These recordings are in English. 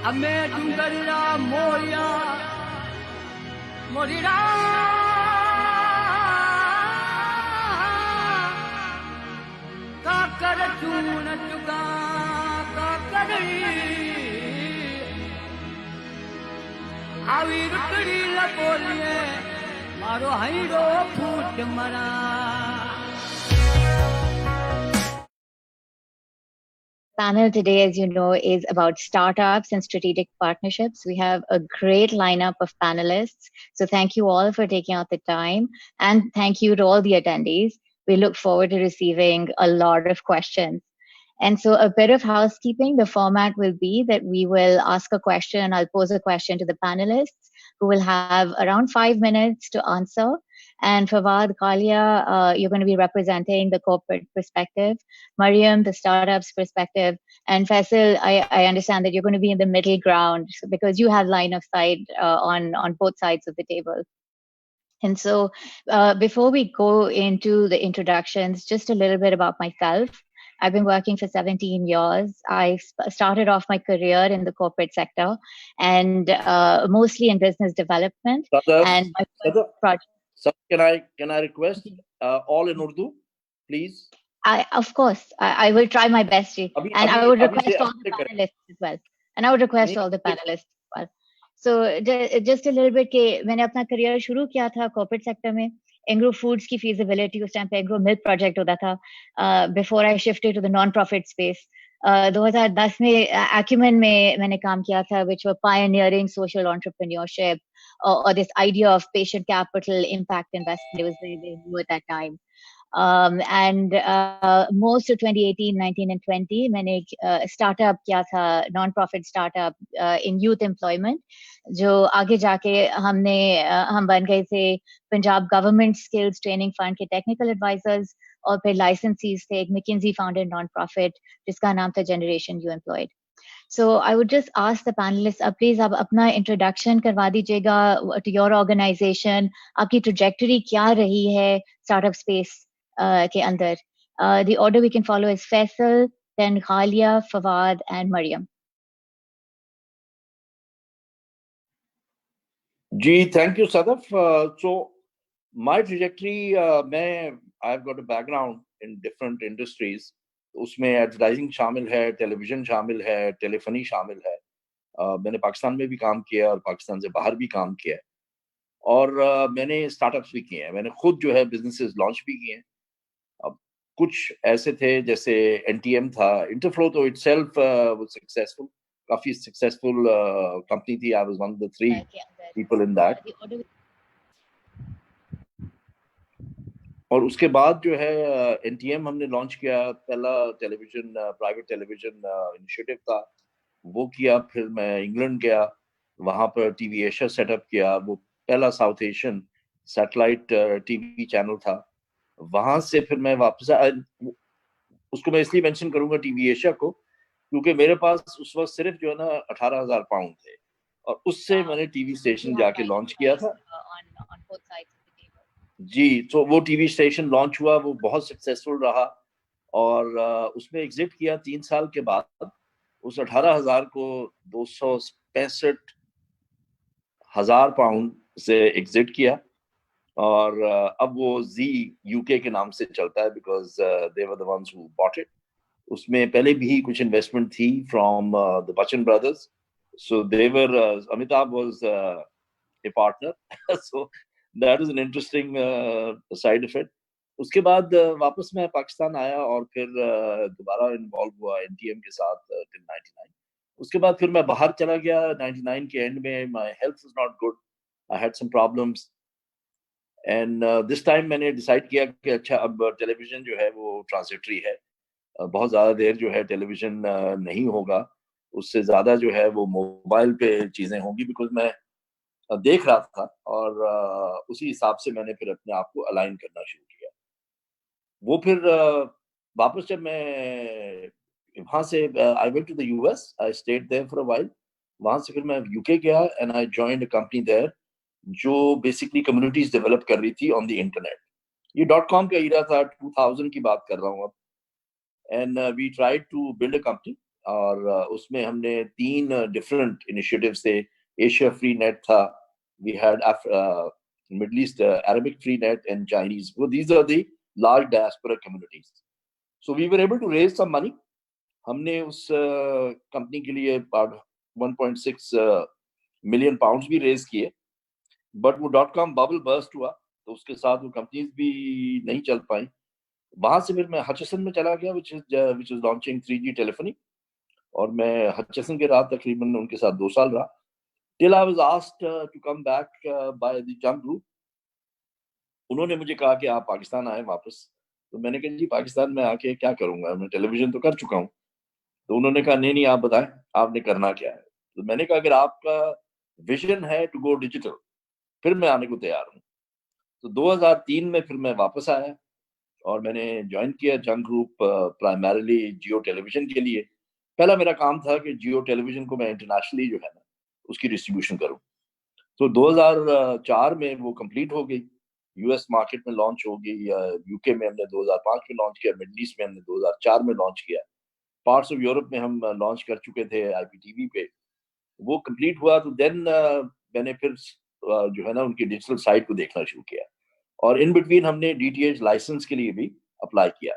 અમે ડુંગરના મોરિયા મોરીડા કાકર ચૂન ચુકા કાકરી આવી રૂકડી લપોલીએ મારો હૈરો ફૂટ મરા. Panel today, as you know, is about startups and strategic partnerships. We have a great lineup of panelists. So thank you all for taking out the time, and thank you to all the attendees. We look forward to receiving a lot of questions. And so a bit of housekeeping, the format will be that we will ask a question and I'll pose a question to the panelists who will have around 5 minutes to answer. And Fawad, Kalia, you're going to be representing the corporate perspective. Mariam, the startups perspective. And Faisal, I understand that you're going to be in the middle ground because you have line of sight on both sides of the table. And so before we go into the introductions, just a little bit about myself. I've been working for 17 years. I started off my career in the corporate sector and mostly in business development. And my first project. So can I request all in Urdu, please? Of course, I will try my best. And I would request all the panelists as well. So just a little bit कि मैंने अपना career शुरू किया था corporate sector में. Engro foods की feasibility उस time पे एंग्रो मिल्क प्रोजेक्ट होता था before I shifted to the non-profit space. 2010 में Acumen में मैंने काम किया था, which were pioneering social entrepreneurship or this idea of patient capital impact investment. It was very, very new at that time. And most of 2018, 19 and 20, मैंने एक startup किया था, non-profit startup in youth employment, जो आगे जाके हम बन गए थे Punjab government skills training fund के टेक्निकल एडवाइजर्स और फिर लाइसेंसीज थे एक McKinsey फाउंडेड नॉन-प्रॉफिट जिसका नाम था generation you employed. So I would just ask the panelists, please आप अपना introduction करवा दीजिएगा to your organization, आपकी trajectory क्या रही है startup space के अंदर. The order we can follow is Faisal, then Ghalia, Fawad and Mariam. Gee, thank you, Sadaf. So my trajectory, I've got a background in different industries. उसमें advertising शामिल है, television शामिल है, टेलीफोनी शामिल है. मैंने पाकिस्तान में भी काम किया और पाकिस्तान से बाहर भी काम किया है. और मैंने स्टार्टअप्स भी किए हैं. मैंने खुद जो है बिजनेसेस लॉन्च भी किए हैं. अब कुछ ऐसे थे जैसे NTM था. इंटरफ्लो तो इटसेल्फ वाज सक्सेसफुल, काफी सक्सेसफुल कंपनी थी. I was one of the 3 people in that. और उसके बाद जो है NTM हमने लॉन्च किया. पहला टेलीविजन प्राइवेट टेलीविजन इनिशिएटिव था, वो किया. फिर मैं इंग्लैंड गया, वहां पर टीवी एशिया सेटअप किया. वो पहला south Asian satellite TV channel था. वहां से फिर मैं वापस उसको मैं इसलिए मेंशन करूंगा टीवी एशिया को क्योंकि मेरे पास उस वक्त सिर्फ जो है ना 18,000 पाउंड थे और उससे मैंने टीवी स्टेशन जाके लॉन्च किया था. जी, तो वो टीवी स्टेशन लॉन्च हुआ, वो बहुत सक्सेसफुल रहा और उसमें एग्जिट किया 3 साल के बाद. उस 18,000 को 265,000 पाउंड से एग्जिट किया और अब वो जी यूके के नाम से चलता है because they were the ones who bought it. उसमें पहले भी कुछ इन्वेस्टमेंट थी from the Bachchan brothers. So they were, Amitabh was a partner. So that is an interesting side of it. उसके बाद वापस मैं पाकिस्तान आया और फिर दोबारा इन्वॉल्व हुआ NTM के साथ till 99. उसके बाद फिर मैं बाहर चला गया 99 के एंड में. My health was not good. I had some problems. And this time मैंने डिसाइड किया कि अच्छा अब टेलीविजन जो है वो ट्रांजिटरी है. बहुत ज़्यादा देर जो है टेलीविजन नहीं होगा. उससे ज्यादा जो है वो मोबाइल पे चीजें होंगी बिकॉज मैं देख रहा था और उसी हिसाब से मैंने फिर अपने आप को अलाइन करना शुरू किया. वो फिर वापस जब मैं वहां से I went to the US, I stayed there for a while. वहां से फिर मैं UK गया and I joined a company there जो बेसिकली कम्युनिटीज डेवलप कर रही थी ऑन द इंटरनेट. ये .com का एरा था, 2000 की बात कर रहा हूँ अब. And we tried to build a company और उसमें हमने 3 डिफरेंट इनिशिएटिव्स थे। एशिया फ्री नेट था, we had middle east Arabic free net and Chinese, वो these are the large diaspora communities. So we were able to raise some money. हमने उस company के लिए 1.6 मिलियन पाउंड्स भी raise किए, but वो dot com bubble burst हुआ, तो उसके साथ वो कंपनीज भी नहीं चल पाई। वहां से फिर मैं हचसन में चला गया, which is launching 3G telephony, और मैं हचसन के रहा तकरीबन उनके साथ 2 साल रहा, till I was asked to come back by the Jang group. उन्होंने मुझे कहा कि आप पाकिस्तान आए वापस। तो मैंने कहा जी पाकिस्तान में आके क्या करूंगा, मैं टेलीविजन तो कर चुका हूँ। तो उन्होंने कहा नहीं नहीं, आप बताएं आपने करना क्या है। तो मैंने कहा अगर आपका विजन है टू गो डिजिटल, फिर मैं आने को तैयार हूँ। तो 2003 में फिर मैं वापस आया और मैंने ज्वाइन किया जंग ग्रुप, प्राइमरीली जियो टेलीविजन के लिए। पहला मेरा काम था कि जियो टेलीविजन को मैं इंटरनेशनली जो है ना उसकी डिस्ट्रीब्यूशन करूं। तो 2004 में वो कंप्लीट हो गई, यूएस मार्केट में लॉन्च हो गई, यूके में हमने 2005 में लॉन्च किया, मिडल ईस्ट में हमने 2004 में लॉन्च किया, पार्ट्स ऑफ यूरोप में हम लॉन्च कर चुके थे आईपीटीवी पे। वो कंप्लीट हुआ तो देन मैंने फिर जो है ना उनकी डिजिटल साइट को देखना शुरू किया, और इन बिटवीन हमने डीटीएच लाइसेंस के लिए भी अप्लाई किया,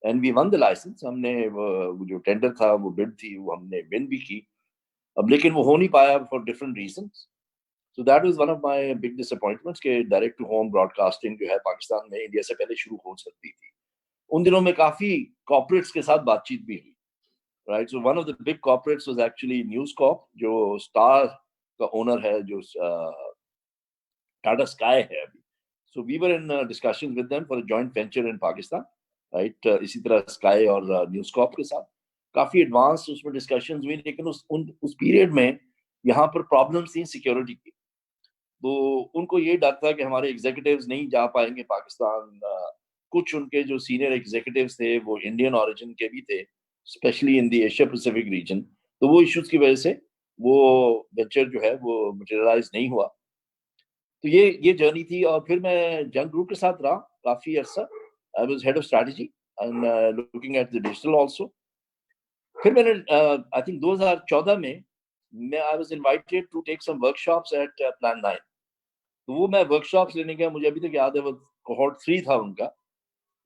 and we won the license. हमने वो जो टेंडर था, वो बिड थी, वो हमने विन भी की। अब लेकिन वो हो नहीं पाया for different reasons. So that was one of my big disappointments कि डायरेक्ट टू होम ब्रॉडकास्टिंग जो है पाकिस्तान में इंडिया से पहले शुरू हो सकती थी। उन दिनों में काफी कॉर्पोरेट्स के साथ बातचीत भी हुई, right. So one of the big corporates was actually news corp, जो स्टार का ओनर है, जो टाटा स्काई है अभी। So we were in discussion with them for a joint venture in Pakistan, right. इसी तरह स्काई और न्यूज़ कॉर्प के साथ काफी एडवांस उसमें डिस्कशंस हुई, लेकिन उस पीरियड में यहाँ पर प्रॉब्लम्स थी सिक्योरिटी की। तो उनको ये डर था कि हमारे एग्जीक्यूटिव्स नहीं जा पाएंगे पाकिस्तान। कुछ उनके जो सीनियर एग्जीक्यूटिव्स थे वो इंडियन ओरिजिन के भी थे, specially in the Asia Pacific region. तो वो इश्यूज की वजह से वो वेंचर जो है वो मटेरियलाइज नहीं हुआ। तो ये जर्नी थी, और फिर मैं जंग ग्रुप के साथ रहा काफी अर्सा। I was head of strategy and looking at the digital also. फिर मैंने आई थिंक 2014 में मैं I was invited to take some workshops at Plan 9। तो वो मैं वर्कशॉप्स लेने गया, मुझे अभी तक याद है वो कोहॉर्ट 3 था उनका।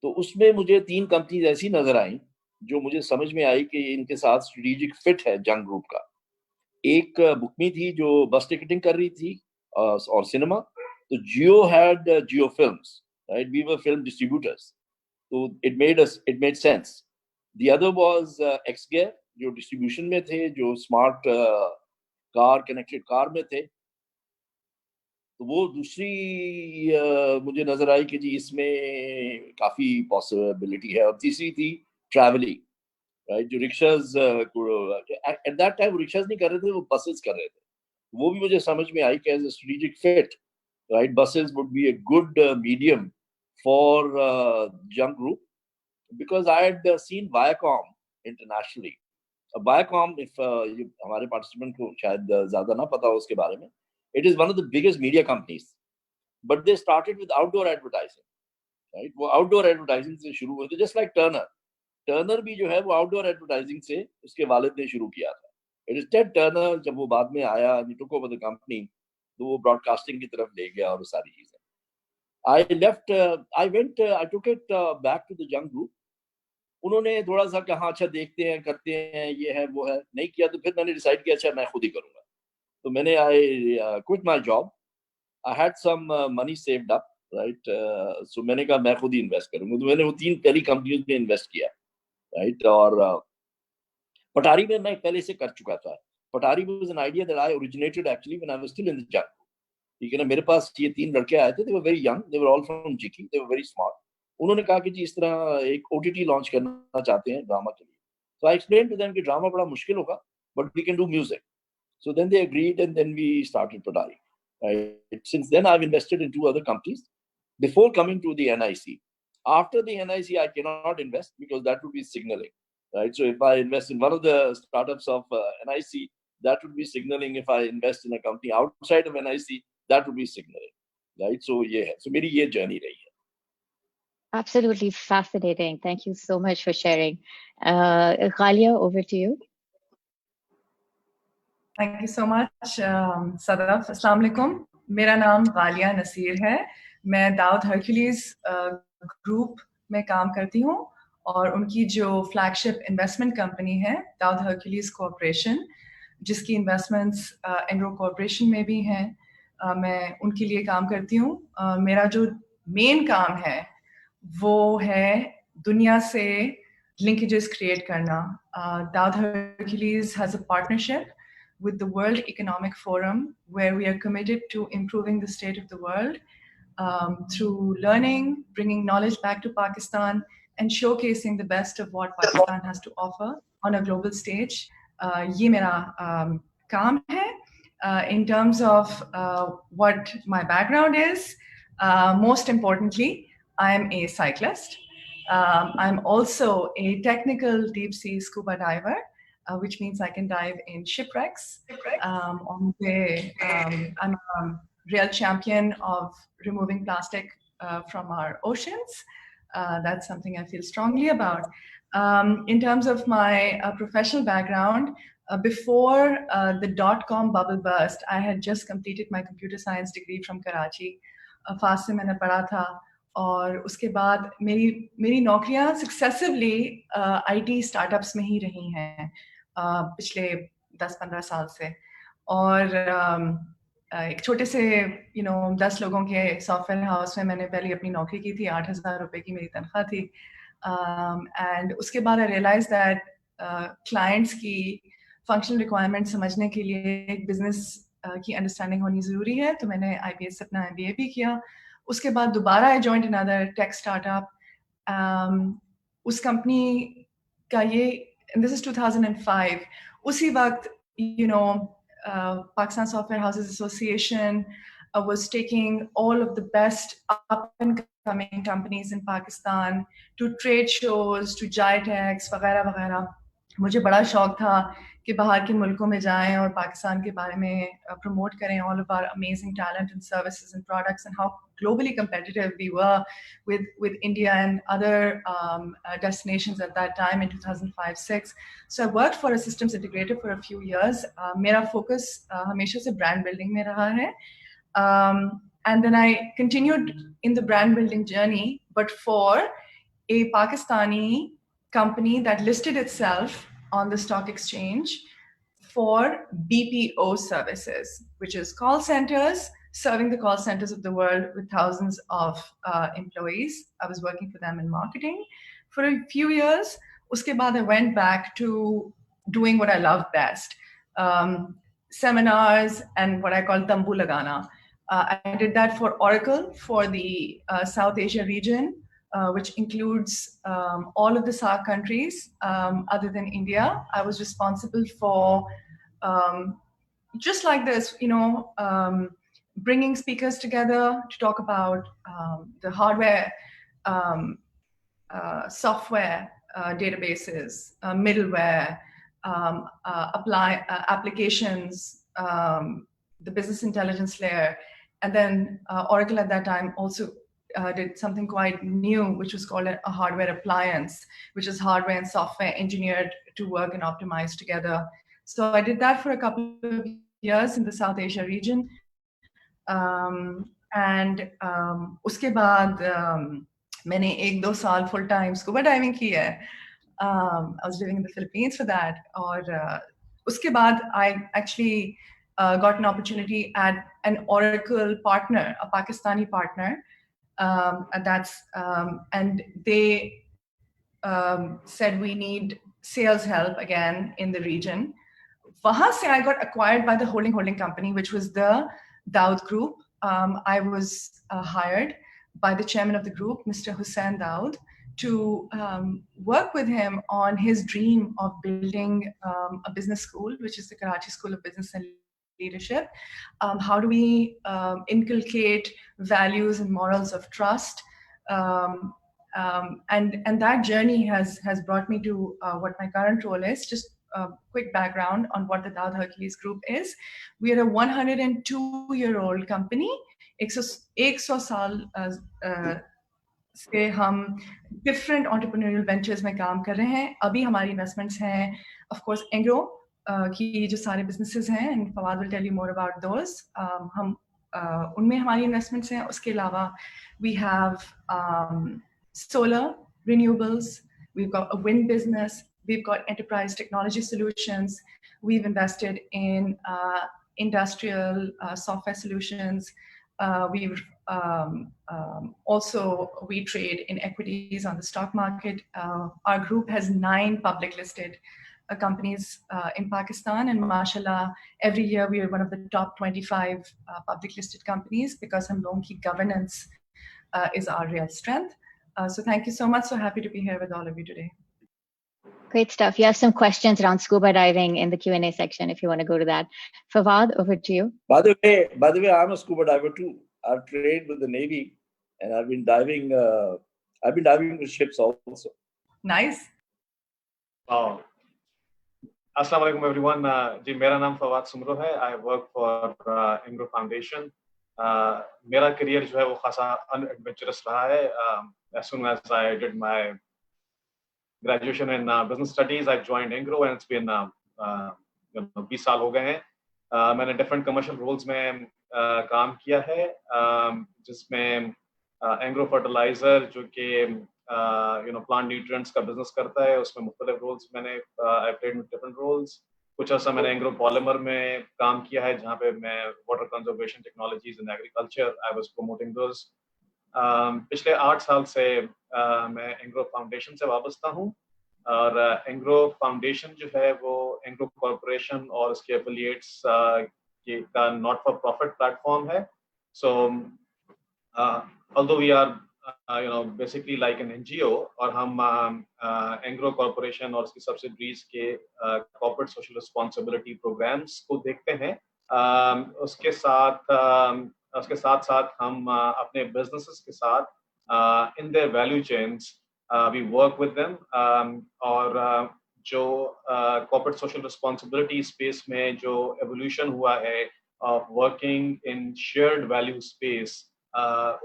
तो उसमें मुझे 3 कंपनीज ऐसी नजर आई जो मुझे समझ में आई कि इनके साथ स्ट्रेटेजिक फिट है जंग ग्रुप का। एक बुकमी थी जो बस टिकटिंग कर रही थी, और सिनेमा। तो Jio had Jio films, right, we were film distributors. तो it made sense. The other was एक्सगेयर, जो डिस्ट्रीब्यूशन में थे, जो स्मार्ट कार कनेक्टेड कार में थे। तो वो दूसरी मुझे नजर आई कि जी इसमें काफी पॉसिबिलिटी है। और तीसरी थी ट्रैवलिंग, राइट, जो rickshaws at that time rickshaws नहीं कर रहे थे, वो बसेस कर रहे थे। वो भी मुझे समझ में आई कि as a strategic fit, right, buses would be a good medium for young group, because I had seen Viacom internationally. Viacom, if हमारे participant को शायद ज्यादा ना पता हो उसके बारे में, it is one of the biggest media companies, but they started with outdoor advertising, right? वो outdoor advertising से शुरू हुए थे, just like Turner. टर्नर भी जो है वो आउटडोर एडवर्टाइजिंग से उसके वालिद ने शुरू किया था। इट इज टेड टर्नर, जब वो बाद में आया, ही टुक ओवर द कंपनी, तो वो ब्रॉडकास्टिंग की तरफ ले गया और वो सारी चीजें। I left, I went, I took it back to the young group. उन्होंने थोड़ा सा कहा अच्छा देखते हैं, करते हैं, ये है वो है, नहीं किया। तो फिर मैंने डिसाइड किया अच्छा मैं खुद ही करूंगा। तो मैंने I quit my job. I had some money saved up, right. So मैंने कहा मैं खुद ही इन्वेस्ट करूंगा। तो मैंने वो 3 पहली कंपनियों में इन्वेस्ट किया, राइट। और पटारी में मैं पहले से कर चुका था। Patari was an idea that I originated actually when I was still in the Jang. ठीक है ना, मेरे पास ये 3 लड़के आए थे, they were very young, they were all from GIKI, they were very smart. उन्होंने कहा कि जी इस तरह एक ओटीटी लॉन्च करना चाहते हैं ड्रामा के लिए। तो आई एक्सप्लेन टू देम कि ड्रामा बड़ा मुश्किल होगा, but we can do music. So then they agreed, and then we started Pradari. Right? Since then, I've invested in 2 other companies before coming to the NIC. After the NIC, I cannot invest because that would be signaling. Right? So if I invest in one of the startups of NIC, that would be signaling. If I invest in a company outside of NIC, that would be signaling. Right? So yeah, so मेरी ये journey रही है. Absolutely fascinating. Thank you so much for sharing. Ghalia, over to you. Thank you so much, Sadaf. Assalamu alaikum. मेरा नाम गालिया नसीर है. मैं Dawood हरक्यूलीज group में काम करती हूँ और उनकी जो फ्लैगशिप इन्वेस्टमेंट कंपनी है दाऊद हरक्यूलीज कॉरपोरेशन, जिसकी इन्वेस्टमेंट्स एंग्रो कॉरपोरेशन में भी हैं, मैं उनके लिए काम करती हूँ. मेरा जो मेन काम है वो है दुनिया से linkages create करना. Daud Hercules has a partnership with the World Economic Forum, where we are committed to improving the state of the world through learning, bringing knowledge back to Pakistan, and showcasing the best of what Pakistan has to offer on a global stage. ये मेरा काम है. In terms of what my background is, most importantly, I am a cyclist. I'm also a technical deep sea scuba diver, which means I can dive in shipwrecks. I'm a real champion of removing plastic from our oceans. That's something I feel strongly about. In terms of my professional background, before the dot-com bubble burst, I had just completed my computer science degree from Karachi. Fast से मैंने पढ़ा था और उसके बाद मेरी नौकरियां successively IT startups में ही रही हैं पिछले 10-15 साल से. और एक छोटे से 10 लोगों के सॉफ्टवेयर हाउस में मैंने पहले अपनी नौकरी की थी. 8,000 रुपए की मेरी तनख्वाह थी. एंड उसके बाद आई रियलाइज दैट क्लाइंट्स की फंक्शनल रिक्वायरमेंट समझने के लिए एक बिजनेस की अंडरस्टैंडिंग होनी ज़रूरी है. तो मैंने IBS से अपना MBA भी किया. उसके बाद दोबारा I joined another tech startup. उस कंपनी का ये, दिस इज 2005. उसी वक्त Pakistan Software Houses Association was taking all of the best up and coming companies in Pakistan to trade shows, to GITEX वगैरह वगैरह. मुझे बड़ा शौक था कि बाहर के मुल्कों में जाएं और पाकिस्तान के बारे में प्रमोट करें all of our amazing talent and services and products and how globally competitive we were with India and other destinations at that time in 2005-06. So I worked for a systems integrator for a few years. मेरा focus हमेशा से brand building में रहा है. And then I continued in the brand building journey, but for a Pakistani company that listed itself on the stock exchange for BPO services, which is call centers, serving the call centers of the world with thousands of employees. I was working for them in marketing for a few years. Uske baad I went back to doing what I love best, seminars and what I call tambu lagana. I did that for Oracle for the South Asia region, which includes all of the SAARC countries other than India. I was responsible for, just like this, bringing speakers together to talk about the hardware, software, databases, middleware, applications, the business intelligence layer. And then Oracle at that time also did something quite new, which was called a hardware appliance, which is hardware and software engineered to work and optimize together. So I did that for a couple of years in the South Asia region. And uske baad मैंने 1-2 साल full time scuba diving की है. I was living in the Philippines for that. और uske baad I actually got an opportunity at an Oracle partner, a Pakistani partner. And they said we need sales help again in the region. Wahan se I got acquired by the holding company, which was the Daud Group. I was hired by the chairman of the group, Mr. Hussain Daud, to work with him on his dream of building a business school, which is the Karachi School of Business and Leadership. How do we inculcate values and morals of trust? And that journey has brought me to what my current role is. Just a quick background on what the Daud Hercules Group is. We are a 102-year-old company. 100 साल से हम different entrepreneurial ventures में काम कर रहे हैं। अभी हमारी इन्वेस्टमेंट्स हैं ऑफ कोर्स एंग्रो की जो सारे बिजनेसेस हैं, and Fawad will tell you more about those. हम उनमें हमारी इन्वेस्टमेंट्स हैं। उसके अलावा we have solar, renewables, we've got a wind business, we've got enterprise technology solutions, we've invested in industrial software solutions, we've also, we trade in equities on the stock market. Our group has 9 public listed companies in Pakistan, and mashallah, every year we are one of the top 25 public listed companies because hum logon ki governance is our real strength. So thank you so much. So happy to be here with all of you today. Great stuff. You have some questions around scuba diving in the Q&A section if you want to go to that. Fawad, over to you. By the way, I'm a scuba diver too. I've trained with the Navy, and I've been diving. I've been diving with ships also. Nice. Wow. Assalamu alaikum everyone. जी मेरा नाम फवाद सुमरो है. I work for Engro Foundation. मेरा career जो है वो खासा unadventurous रहा है. As soon as I did my graduation in business studies, I joined Engro, and it's been 20 साल हो गए हैं. मैंने different commercial roles में काम किया है, जिसमें Engro Fertilizer जो कि plant nutrients का business करता है, उसमें मुख्तलिफ roles मैंने I played with different roles. कुछ अर्सा मैंने Engro Polymer में काम किया है, जहाँ पे मैं water conservation technologies in agriculture I was promoting those. पिछले 8 साल से मैं Engro Foundation से वाबस्ता हूँ, और Engro Foundation जो है वो Engro Corporation और उसके affiliates का not for profit platform है. So although we are basically like an NGO, और हम Engro Corporation और उसकी subsidiaries के corporate social responsibility programs को देखते हैं, उसके साथ साथ हम अपने businesses के साथ in their value chains we work with them, और जो corporate social responsibility space में जो evolution हुआ है of working in shared value space,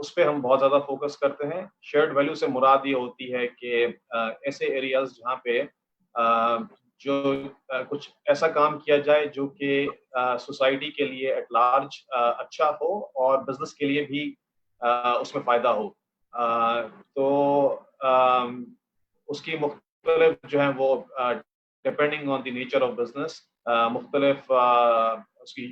उस पे हम बहुत ज़्यादा फोकस करते हैं. शेयर्ड वैल्यू से मुराद ये होती है कि ऐसे एरियाज जहाँ पे जो कुछ ऐसा काम किया जाए जो कि सोसाइटी के लिए एट लार्ज अच्छा हो और बिजनेस के लिए भी उसमें फ़ायदा हो. तो उसकी मुख्तलिफ जो है वो depending on the nature of business मुख्तलिफ उसकी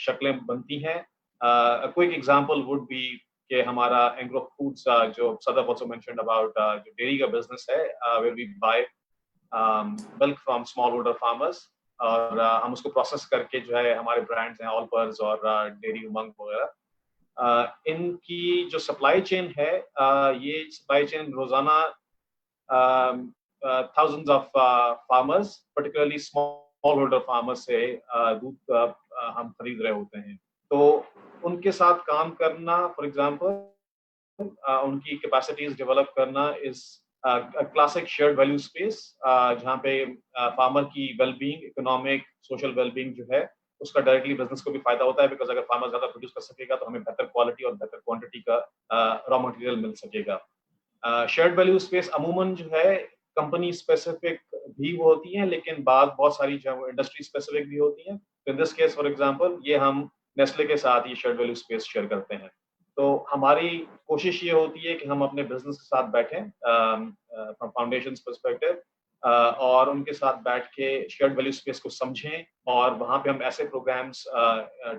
शक्लें बनती हैं. A quick example would be कि हमारा Engro Foods जो Sadaf also mentioned about जो डेयरी का बिजनेस है, where we buy milk from smallholder farmers, और हम उसको प्रोसेस करके जो है हमारे ब्रांड्स हैं ऑलपर्स और डेयरी उमंग वगैरह, इनकी जो सप्लाई चेन है, ये सप्लाई चेन रोजाना thousands of farmers, particularly smallholder farmers से दूध हम खरीद रहे होते हैं. तो उनके साथ काम करना, फॉर एग्जांपल उनकी कैपेसिटीज डेवलप करना is classic shared value space, जहाँ पे फार्मर की वेलबींग, इकोनॉमिक, सोशल वेलबींग जो है उसका डायरेक्टली बिजनेस को भी फायदा होता है, बिकॉज अगर फार्मर ज्यादा प्रोड्यूस कर सकेगा तो हमें बेहतर क्वालिटी और बेहतर क्वांटिटी का रॉ मटेरियल मिल सकेगा. शेयर्ड वैल्यू स्पेस अमूमन जो है कंपनी स्पेसिफिक भी होती हैं, लेकिन बहुत सारी जो है इंडस्ट्री स्पेसिफिक भी होती हैं. In this case for example ये हम नेस्ले के साथ ये शेयर्ड वैल्यू स्पेस शेयर करते हैं. तो हमारी कोशिश ये होती है कि हम अपने बिजनेस के साथ बैठें फ्रॉम फाउंडेशन पर्सपेक्टिव, और उनके साथ बैठ के शेयर्ड वैल्यू स्पेस को समझें, और वहाँ पे हम ऐसे प्रोग्राम्स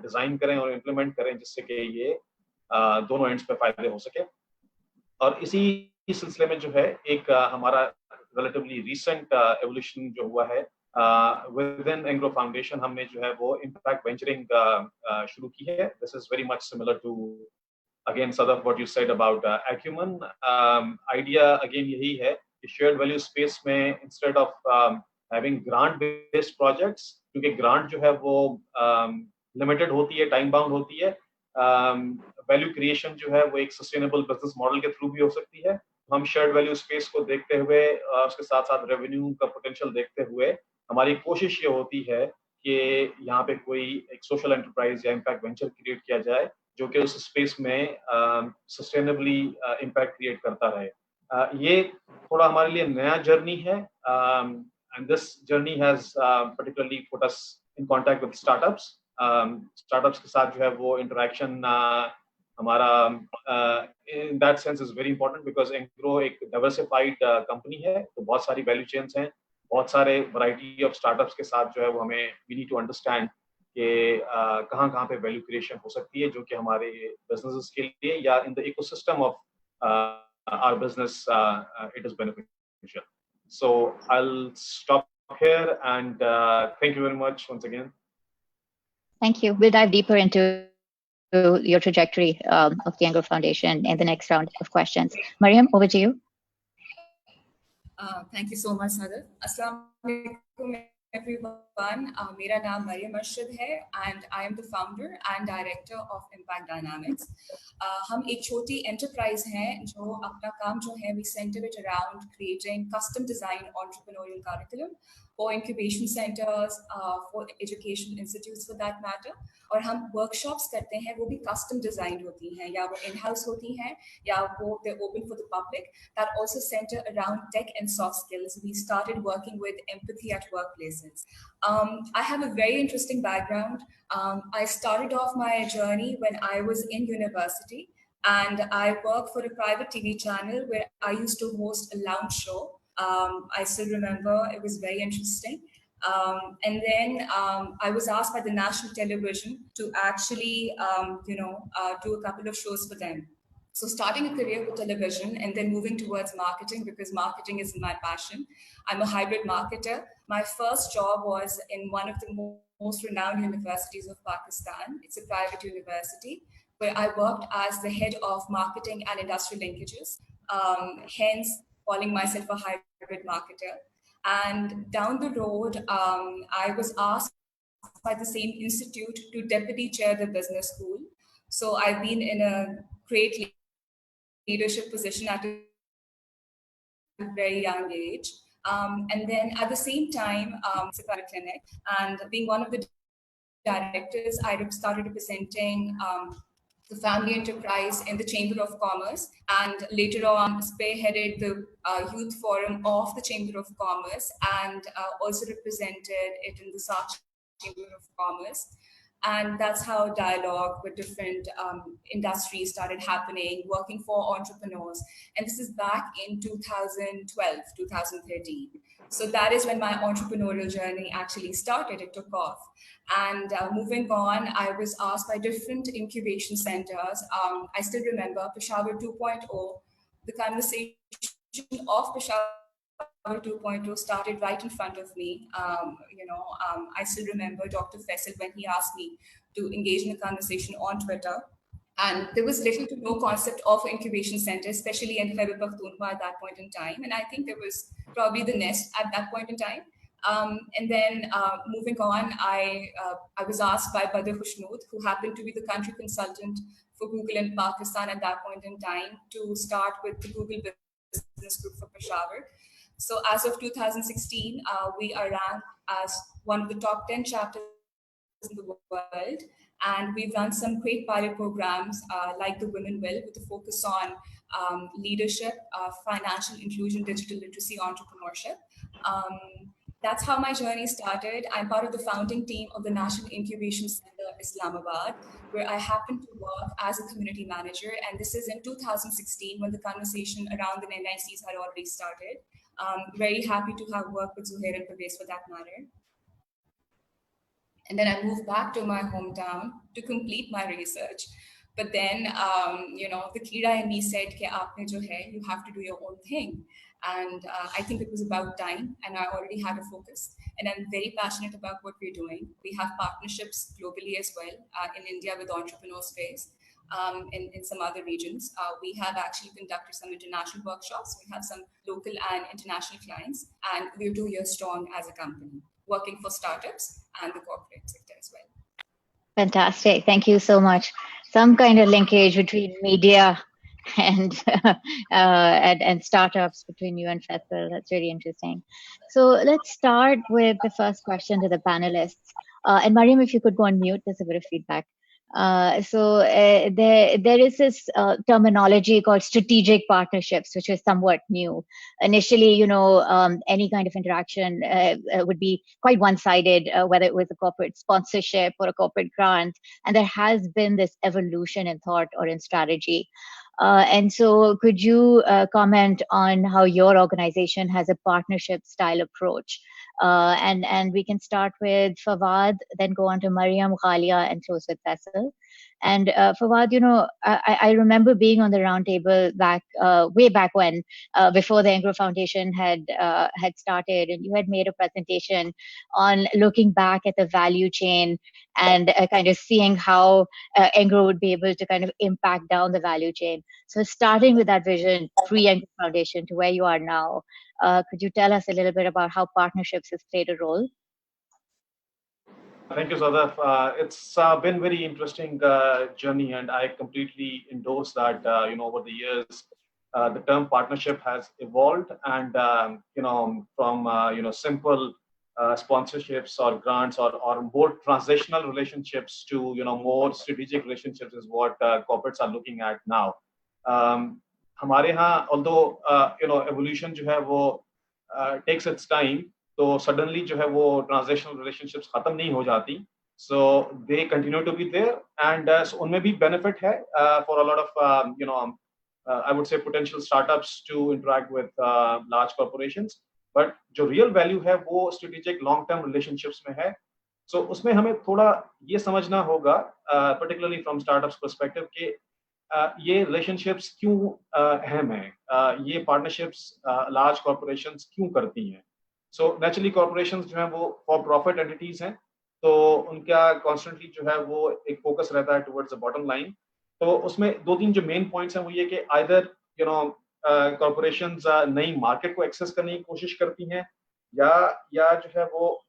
डिजाइन करें और इम्प्लीमेंट करें जिससे कि ये दोनों एंड्स पे फायदे हो सके. और इसी सिलसिले में जो है एक हमारा रिलेटिवली रिसेंट एवोल्यूशन जो हुआ है within Engro Foundation, हमने जो है वो impact venturing शुरू की है. This is very much similar to again Sadaf what you said about Acumen. Idea again यही है कि shared value space में instead of having grant based projects, क्योंकि grant जो है वो limited होती है, time bound होती है, value creation जो है वो एक sustainable business model के through भी हो सकती है. हम shared value space को देखते हुए उसके साथ साथ revenue का potential देखते हुए हमारी कोशिश ये होती है कि यहाँ पे कोई एक सोशल एंटरप्राइज या इम्पैक्ट वेंचर क्रिएट किया जाए जो कि उस स्पेस में सस्टेनेबली इम्पैक्ट क्रिएट करता रहे। ये थोड़ा हमारे लिए नया जर्नी है, and this journey has particularly put us in contact with startups. Startups के साथ जो है वो इंटरेक्शन हमारा in that sense is very important, because Engro एक डाइवर्सिफाइड कंपनी है, तो बहुत सारी वैल्यू चेन्स हैं, बहुत सारे वैरायटी ऑफ स्टार्टअप्स के साथ जो है वो हमें वी नीड टू अंडरस्टैंड कि कहाँ पे वैल्यू क्रिएशन हो सकती है, जो कि हमारे बिजनेसेस के लिए या in the ecosystem of our business, it is beneficial. So I'll stop here, and thank you very much once again. Thank you. We'll dive deeper into your trajectory of the Engro Foundation in the next round of questions. Mariam, over to you. Thank you so much, Sadaf. Assalamu alaikum, everyone. मेरा नाम मरियम अरशद है, and I am the founder and director of Impact Dynamics. हम एक छोटी enterprise हैं जो अपना काम जो है we center it around creating custom design entrepreneurial curriculum for incubation centers, for education institutes for that matter. और हम workshops करते हैं, वो भी custom designed होती हैं, या वो in-house होती हैं, या वो they're open for the public, that also center around tech and soft skills. We started working with empathy at workplaces. I have a very interesting background. I started off my journey when I was in university, and I worked for a private TV channel where I used to host a lounge show. I still remember, it was very interesting. And then I was asked by the national television to actually, do a couple of shows for them. So starting a career with television and then moving towards marketing, because marketing is my passion. I'm a hybrid marketer. My first job was in one of the most renowned universities of Pakistan. It's a private university where I worked as the head of marketing and industrial linkages, hence calling myself a hybrid marketer. And down the road, I was asked by the same institute to deputy chair the business school. So I've been in a great leadership position at a very young age. And then at the same time, it's a private clinic, and being one of the directors, I started representing the family enterprise in the Chamber of Commerce, and later on spearheaded the youth forum of the Chamber of Commerce, and also represented it in the Sakshi Chamber of Commerce. And that's how dialogue with different industries started happening, working for entrepreneurs. And this is back in 2012, 2013. So that is when my entrepreneurial journey actually started. It took off. And moving on, I was asked by different incubation centers. I still remember Peshawar 2.0, the conversation of Peshawar 2.0 started right in front of me. I still remember Dr. Faisal when he asked me to engage in a conversation on Twitter. And there was little to no concept of incubation center, especially in Khyber Pakhtunkhwa at that point in time. And I think there was probably the nest at that point in time. And then moving on, I was asked by Badr Khushnood, who happened to be the country consultant for Google in Pakistan at that point in time, to start with the Google Business Group for Peshawar. So as of 2016, we are ranked as one of the top 10 chapters in the world. And we've run some great pilot programs like the Women Will, with a focus on leadership, financial inclusion, digital literacy, entrepreneurship. That's how my journey started. I'm part of the founding team of the National Incubation Center, Islamabad, where I happen to work as a community manager. And this is in 2016, when the conversation around the NICs had already started. Very happy to have worked with Zuhair and Pervez for that matter. And then I moved back to my hometown to complete my research. But then, the Kira in me said, Aapne jo hai, you have to do your own thing. And I think it was about time, and I already had a focus. And I'm very passionate about what we're doing. We have partnerships globally as well, in India with Entrepreneur Space, in some other regions. We have actually conducted some international workshops. We have some local and international clients, and we're 2 years strong as a company, working for startups and the corporate sector as well. Fantastic. Thank you so much. Some kind of linkage between media and startups between you and Faisal. That's really interesting. So let's start with the first question to the panelists. And Mariam, if you could go on mute, there's a bit of feedback. There is this terminology called strategic partnerships, which is somewhat new. Initially, any kind of interaction would be quite one-sided, whether it was a corporate sponsorship or a corporate grant, and there has been this evolution in thought or in strategy. And so could you comment on how your organization has a partnership style approach? And we can start with Fawad, then go on to Mariam, Ghalia, and close with Faisal. And Fawad, I remember being on the roundtable way back when, before the Engro Foundation had started, and you had made a presentation on looking back at the value chain and kind of seeing how Engro would be able to kind of impact down the value chain. So starting with that vision, pre-Engro Foundation to where you are now, could you tell us a little bit about how partnerships has played a role? Thank you, Sadaf. It's been very interesting journey, and I completely endorse that. Over the years, the term partnership has evolved, and from simple sponsorships or grants or more transactional relationships to more strategic relationships is what corporates are looking at now. हमारे यहाँ although evolution जो है वो takes its time, तो suddenly जो है वो transactional relationships खत्म नहीं हो जाती, so they continue to be there, and so उनमें भी benefit है for a lot of I would say potential startups to interact with large corporations, but जो real value है वो strategic long term relationships में है. So उसमें हमें थोड़ा ये समझना होगा particularly from startups perspective कि ये relationships क्यों अहम हैं, ये partnerships large corporations क्यों करती हैं. So naturally corporations जो हैं वो for profit entities हैं, तो उनका constantly जो है वो एक focus रहता है towards the bottom line. तो उसमें दो तीन जो main points हैं वो ये कि either corporations नई market को access करने की कोशिश करती हैं, या जो है वो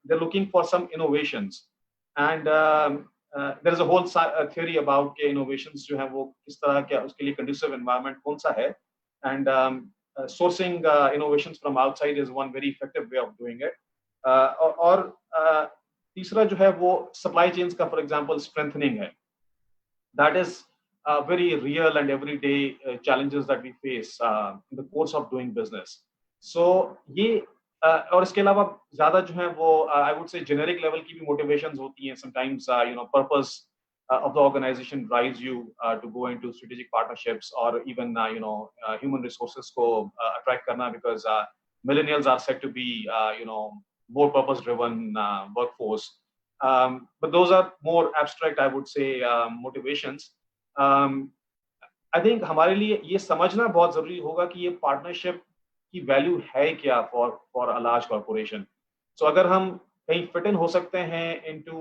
they're looking for some innovations, and there is a whole theory about के innovations जो है वो किस तरह क्या उसके लिए conducive environment कौन सा है, and sourcing innovations from outside is one very effective way of doing it. और तीसरा जो है वो supply chains का for example strengthening है. That is very real and everyday challenges that we face in the course of doing business. So ये और इसके अलावा ज़्यादा जो है वो I would say generic level की भी motivations होती हैं. Sometimes purpose of the organization drives you to go into strategic partnerships, or even human resources को attract करना, because millennials are said to be more purpose driven workforce. But those are more abstract, I would say, motivations. I think हमारे लिए ये समझना बहुत जरूरी होगा कि ये partnership की value है क्या for a large corporation. So अगर हम कहीं fit in हो सकते हैं into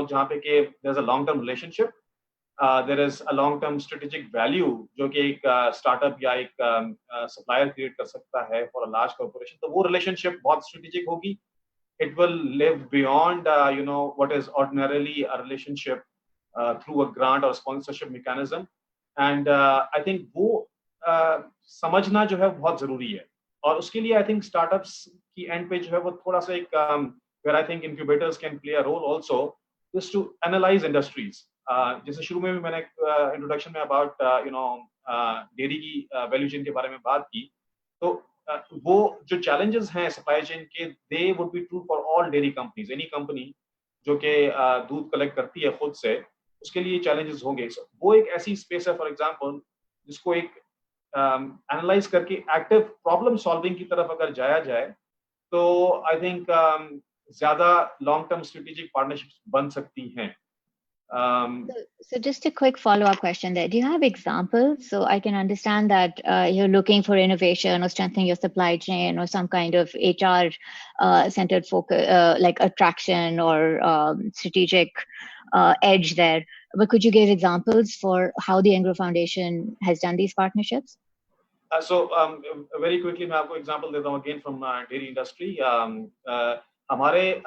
जहाँ पे कि there's a long term relationship, there is a long term strategic value जो कि एक startup या एक supplier create कर सकता है for a large corporation, तो वो relationship बहुत strategic होगी. It will live beyond what is ordinarily a relationship through a grant or sponsorship mechanism, and I think वो समझना जो है बहुत जरूरी है. और उसके लिए I think startups की end पे जो है वो थोड़ा सा एक where I think incubators can play a role also is to analyze industries. जैसे शुरू में भी मैंने introduction में about dairy की value chain के बारे में बात की, तो वो जो challenges हैं supply chain के, they would be true for all dairy companies. Any company जो कि दूध collect करती है खुद से, उसके लिए challenges होंगे. So, वो एक ऐसी space है for example जिसको एक analyze करके active problem solving की तरफ अगर जाया जाए, तो I think ज़्यादा long term strategic partnerships बन सकती हैं. So just a quick follow-up question there. Do you have examples? So I can understand that you're looking for innovation or strengthening your supply chain or some kind of HR centered focus, like attraction or strategic edge there. But could you give examples for how the Engro Foundation has done these partnerships? So very quickly मैं आपको example देता हूँ again from dairy industry. हमारे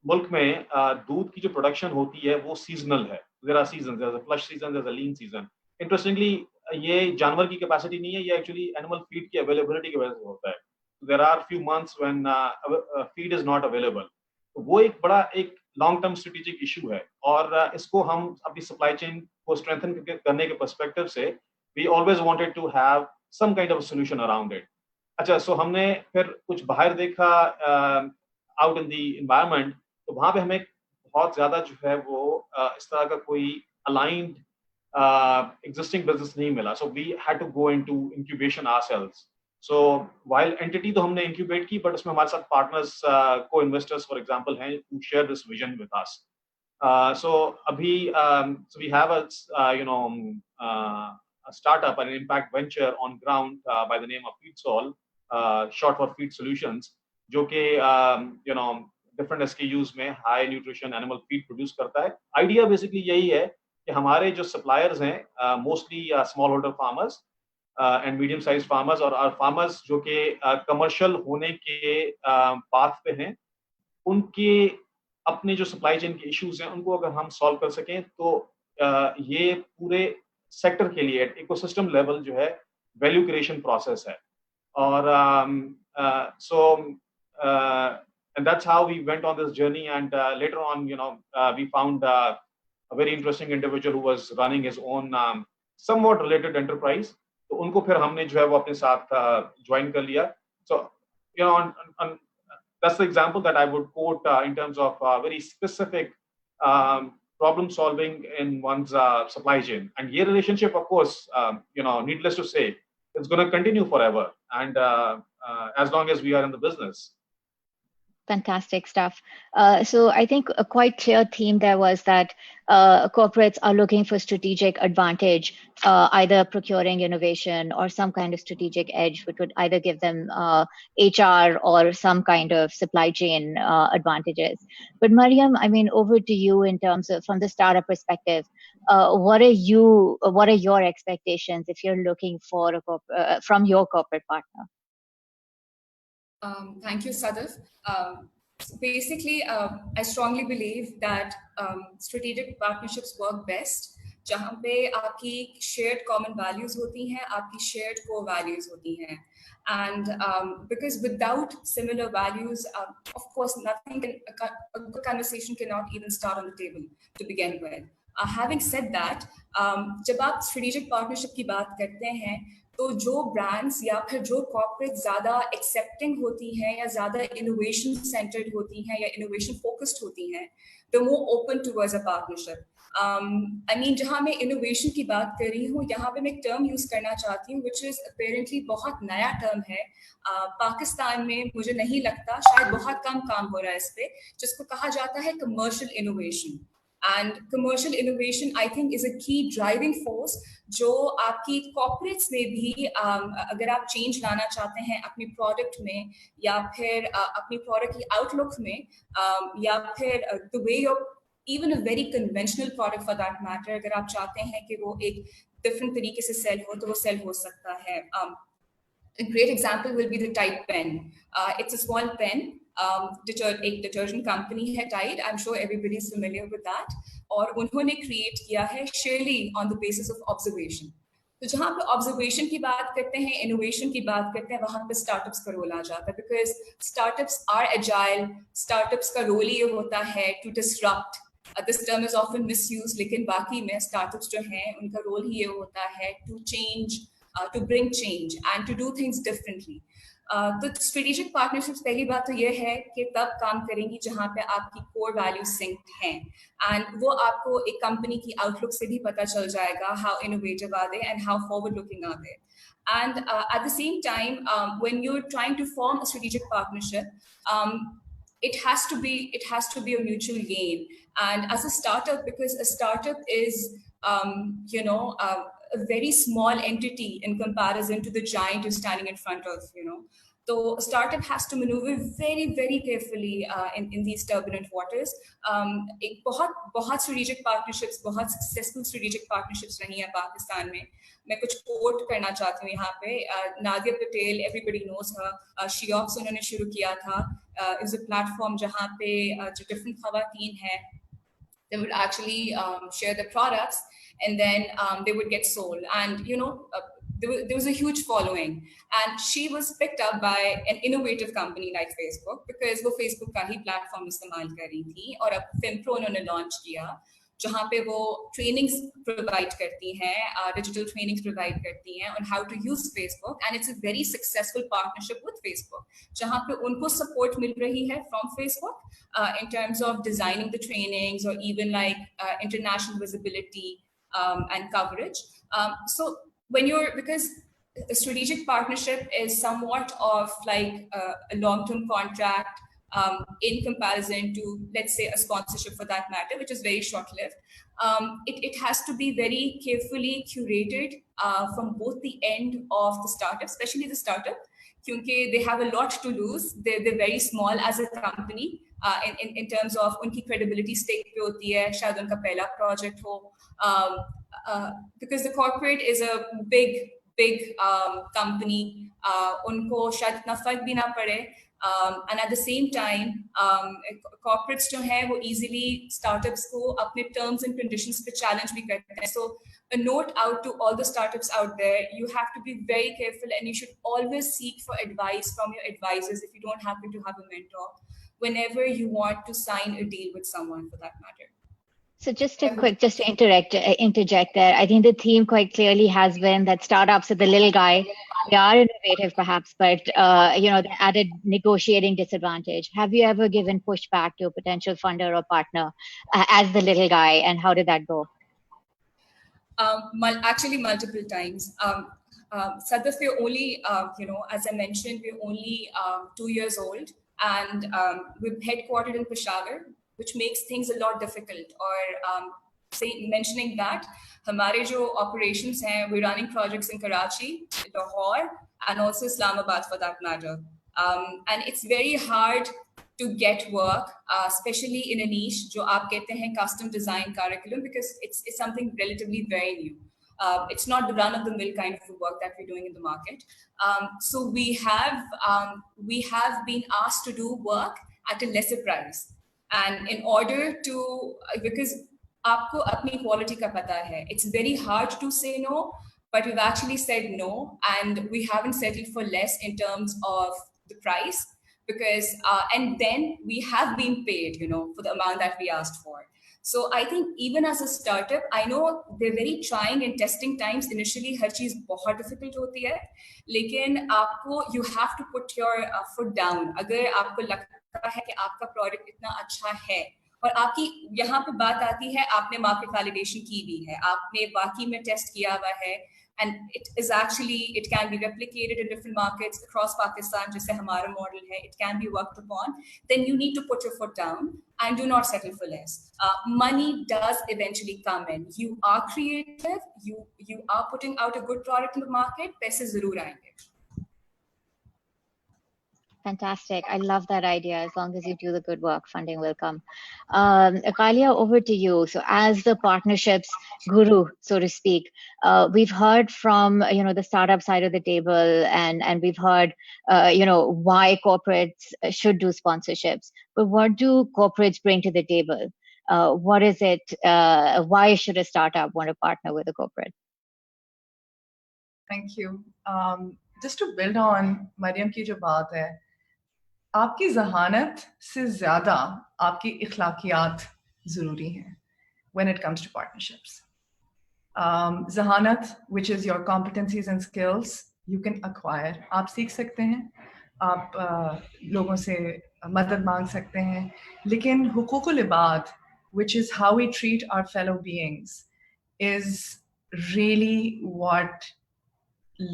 मुल्क में दूध की जो प्रोडक्शन होती है वो सीजनल है. There are seasons. There's a flush season, there's a lean season. Interestingly, ये जानवर की कैपेसिटी नहीं है, ये actually animal feed की availability की वजह से होता है. There are few months when feed is not available. वो एक बड़ा एक लॉन्ग टर्म स्ट्रेटेजिक इशू है और इसको हम अपनी सप्लाई चेन को स्ट्रेंथन करने के पर्सपेक्टिव से we always wanted to have some kind of solution around it. अच्छा, सो हमने फिर कुछ बाहर देखा आउट इन द एनवायरनमेंट, तो वहाँ पे हमें बहुत ज़्यादा जो है वो इस तरह का कोई अलाइंड existing business नहीं मिला, so we had to go into incubation ourselves. So while entity तो हमने incubate की, but उसमें हमारे साथ partners, co-investors for example हैं who share this vision with us. So अभी so we have a a startup, an impact venture on ground by the name of FeedSol, short for Feed Solutions, जो कि different SKUs में high nutrition animal feed produce करता है। Idea basically यही है कि हमारे जो सप्लायर्स हैं mostly small holder farmers and medium size farmers और फार्मर्स जो कि कमर्शियल होने के पाथ पे हैं, उनके अपने जो सप्लाई चेन के इश्यूज हैं उनको अगर हम सॉल्व कर सकें तो ये पूरे सेक्टर के लिए इकोसिस्टम लेवल जो है वैल्यू क्रिएशन प्रोसेस है। और and that's how we went on this journey, and later on we found a very interesting individual who was running his own somewhat related enterprise, तो उनको फिर हमने जो है वो अपने साथ join कर लिया। So that's the example that I would quote in terms of very specific problem solving in one's supply chain. And ये relationship, of course, needless to say, it's going to continue forever, and as long as we are in the business. Fantastic stuff. So I think a quite clear theme there was that corporates are looking for strategic advantage, either procuring innovation or some kind of strategic edge, which would either give them HR or some kind of supply chain advantages. But Mariam, I mean, over to you in terms of from the startup perspective. What are your expectations if you're looking for from your corporate partner? Thank you, Sadaf. So basically, I strongly believe that strategic partnerships work best जहाँ पे आपकी shared common values होती हैं, आपकी shared core values होती हैं, and because without similar values, of course, a good conversation cannot even start on the table to begin with. Having said that, जब आप strategic partnership की बात करते हैं, तो जो ब्रांड्स या फिर जो कॉर्पोरेट ज़्यादा एक्सेप्टिंग होती हैं या ज़्यादा इनोवेशन सेंटर्ड होती हैं या इनोवेशन फोकस्ड होती हैं, the more open towards a partnership. I mean, जहाँ मैं इनोवेशन की बात कर रही हूँ, यहाँ पे मैं एक टर्म यूज़ करना चाहती हूँ विच इज़ अपेरेंटली बहुत नया टर्म है। पाकिस्तान में मुझे नहीं लगता, शायद बहुत कम काम हो रहा है इस पर, जिसको कहा जाता है commercial innovation. And commercial innovation, I think, is a key driving force जो आपकी corporates में भी अगर आप change लाना चाहते हैं अपनी product में या फिर अपनी product की outlook में या फिर the way of even a very conventional product for that matter, अगर आप चाहते हैं कि वो एक different तरीके से sell हो तो वो sell हो सकता है। A great example will be the Tide pen. It's a small pen. एक डिटर्जेंट कंपनी है Tide, I am sure everybody is familiar with that, और उन्होंने क्रिएट किया है शेयरली on the basis of observation. तो जहाँ पे ऑब्जर्वेशन की बात करते हैं, इनोवेशन की बात करते हैं, वहाँ पे स्टार्टअप्स का रोल आ जाता है, because startups are agile. Startups का रोल ये होता है to disrupt. This term is often misuse, लेकिन बाकी में स्टार्टअप्स जो हैं उनका रोल ही ये होता है to change, to bring change and to do things differently. तो स्ट्रेटेजिक पार्टनरशिप्स पहली बात तो ये है कि तब काम करेंगी जहाँ पे आपकी कोर वैल्यूज सिंक्ड हैं, एंड वो आपको एक कंपनी की आउटलुक से भी पता चल जाएगा, how innovative are they and how forward looking are they. And at the same time, when you're trying to form a strategic partnership, it has to be a mutual gain. And as a startup, because a startup is a very small entity in comparison to the giant you're standing in front of, So a startup has to maneuver very, very carefully in these turbulent waters. एक बहुत strategic partnerships, बहुत successful strategic partnerships रही हैं पाकिस्तान में। मैं कुछ quote करना चाहती हूँ यहाँ पे। Nadia Patel, everybody knows her. Sheops उन्होंने शुरू किया था। It was a platform जहाँ पे जो different खवातीन हैं, they would actually share their products, and then they would get sold. And there was a huge following, and she was picked up by an innovative company like Facebook, because वो Facebook का ही platform इस्तेमाल कर रही थी, और अब FinPro उन्होंने launch किया, जहाँ पे वो trainings provide करती हैं, digital trainings provide करती हैं on how to use Facebook, and it's a very successful partnership with Facebook, जहाँ पे उनको support मिल रही है from Facebook in terms of designing the trainings or even like international visibility and coverage. So when because a strategic partnership is somewhat of like a long-term contract in comparison to, let's say, a sponsorship for that matter, which is very short-lived. It has to be very carefully curated from both the end of the startup, especially the startup, because they have a lot to lose. They're very small as a company in terms of unki credibility stake pe hoti hai, shayad unka pehla project ho. Because the corporate is a big company, unko shayad itna fark bhi na pade. And at the same time, corporates जो हैं वो easily startups को अपने terms and conditions पे challenge भी करते हैं. So a note out to all the startups out there: you have to be very careful, and you should always seek for advice from your advisors if you don't happen to have a mentor, whenever you want to sign a deal with someone, for that matter. So just to interject there, I think the theme quite clearly has been that startups are the little guy. They are innovative perhaps, but they're at a negotiating disadvantage. Have you ever given pushback to a potential funder or partner as the little guy, and how did that go? Actually, multiple times. Sadaf, we're only, as I mentioned, we're only 2 years old, and we're headquartered in Peshawar, which makes things a lot difficult. Or mentioning that, हमारे जो operations हैं, we're running projects in Karachi, Lahore, and also Islamabad for that matter. And it's very hard to get work, especially in a niche जो आप कहते हैं custom design curriculum, because it's something relatively very new. It's not the run-of-the-mill kind of work that we're doing in the market. So we have been asked to do work at a lesser price. And in order to, because आपको अपनी quality का पता है, it's very hard to say no, but we've actually said no, and we haven't settled for less in terms of the price, because and then we have been paid, for the amount that we asked for. So I think even as a startup, I know they're very trying and testing times. Initially, हर चीज़ बहुत difficult होती है, लेकिन आपको you have to put your foot down. अगर आपको लगता है कि आपका product इतना अच्छा है, और आपकी यहाँ पे बात आती है, आपने market validation की भी है, आपने वाकई में test किया हुआ है, and it can be replicated in different markets across Pakistan, जैसे हमारा model है, it can be worked upon, then you need to put your foot down and do not settle for less. Money does eventually come in. You are creative, you are putting out a good product in the market, पैसे जरूर आएंगे. Fantastic. I love that idea. As long as you do the good work, funding will come. Ghalia, over to you. So as the partnerships guru, so to speak, we've heard from, the startup side of the table, and we've heard, why corporates should do sponsorships. But what do corporates bring to the table? What is it? Why should a startup want to partner with a corporate? Thank you. Just to build on Mariam की जो बात है, आपकी ज़हानत से ज़्यादा आपकी इखलाकियात ज़रूरी हैं when it comes to partnerships. ज़हानत, which is your competencies and skills, you can acquire. आप सीख सकते हैं, आप लोगों से मदद मांग सकते हैं, लेकिन हुकूकुल इबाद, which is how we treat our fellow beings, is really what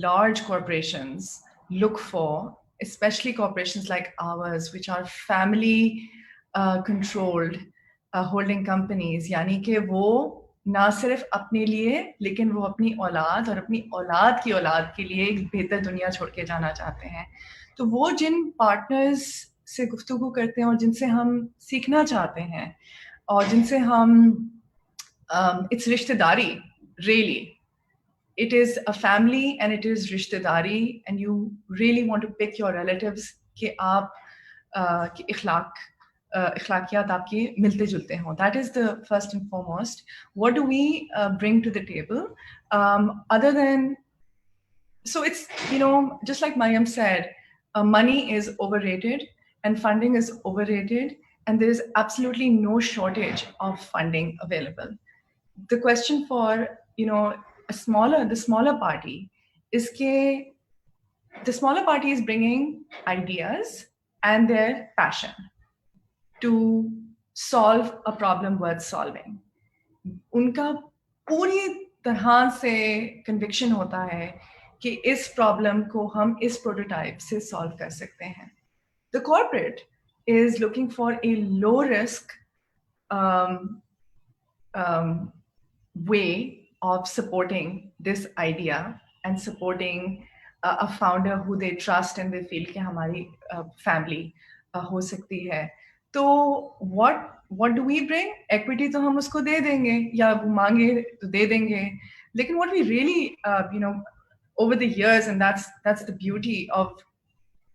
large corporations look for, especially corporations like ours, which are family controlled holding companies. यानी कि वो ना सिर्फ अपने लिए, लेकिन वो अपनी औलाद और अपनी औलाद की औलाद के लिए एक बेहतर दुनिया छोड़ के जाना चाहते हैं. तो वो जिन पार्टनर्स से गुफ्तगू करते हैं और जिनसे हम सीखना चाहते हैं और जिनसे हम it's रिश्तेदारी, really. It is a family and it is rishtedari, and you really want to pick your relatives कि आप की इखलाकियात आपकी मिलते जुलते हों. That is the first and foremost. What do we bring to the table? Other than so it's, just like Mayam said, money is overrated and funding is overrated, and there is absolutely no shortage of funding available. The question for, the smaller party is ke the smaller party is bringing ideas and their passion to solve a problem worth solving. उनका पूरी तरह से conviction होता है कि इस problem को हम इस prototype से solve कर सकते हैं. The corporate is looking for a low risk way of supporting this idea and supporting a founder who they trust and they feel कि हमारी family हो सकती है. तो what do we bring? Equity तो हम उसको दे देंगे या वो मांगे तो दे देंगे. लेकिन what we really over the years, and that's the beauty of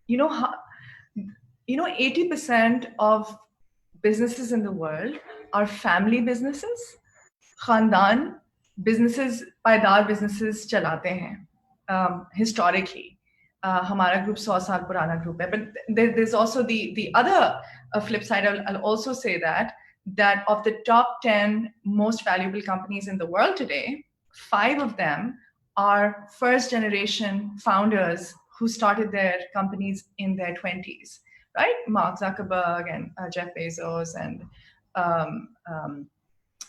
80% of businesses in the world are family businesses. खानदान businesses, पायदार businesses चलाते हैं historically. हमारा group 100 साल पुराना group है. But there's also the other flip side. I'll also say that of the top 10 most valuable companies in the world today, 5 of them are first generation founders who started their companies in their 20s, right? Mark Zuckerberg and Jeff Bezos and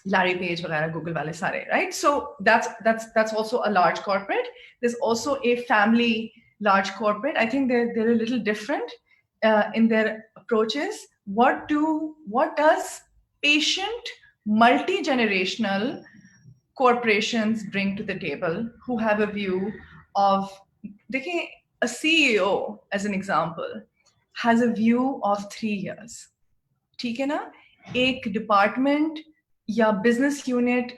Larry Page, Google wale sare, right? So that's also a large corporate. There's also a family large corporate. I think they're a little different in their approaches. What does patient, multi-generational corporations bring to the table who have a view of, a CEO, as an example, has a view of 3 years. ठीक है ना? एक department या business unit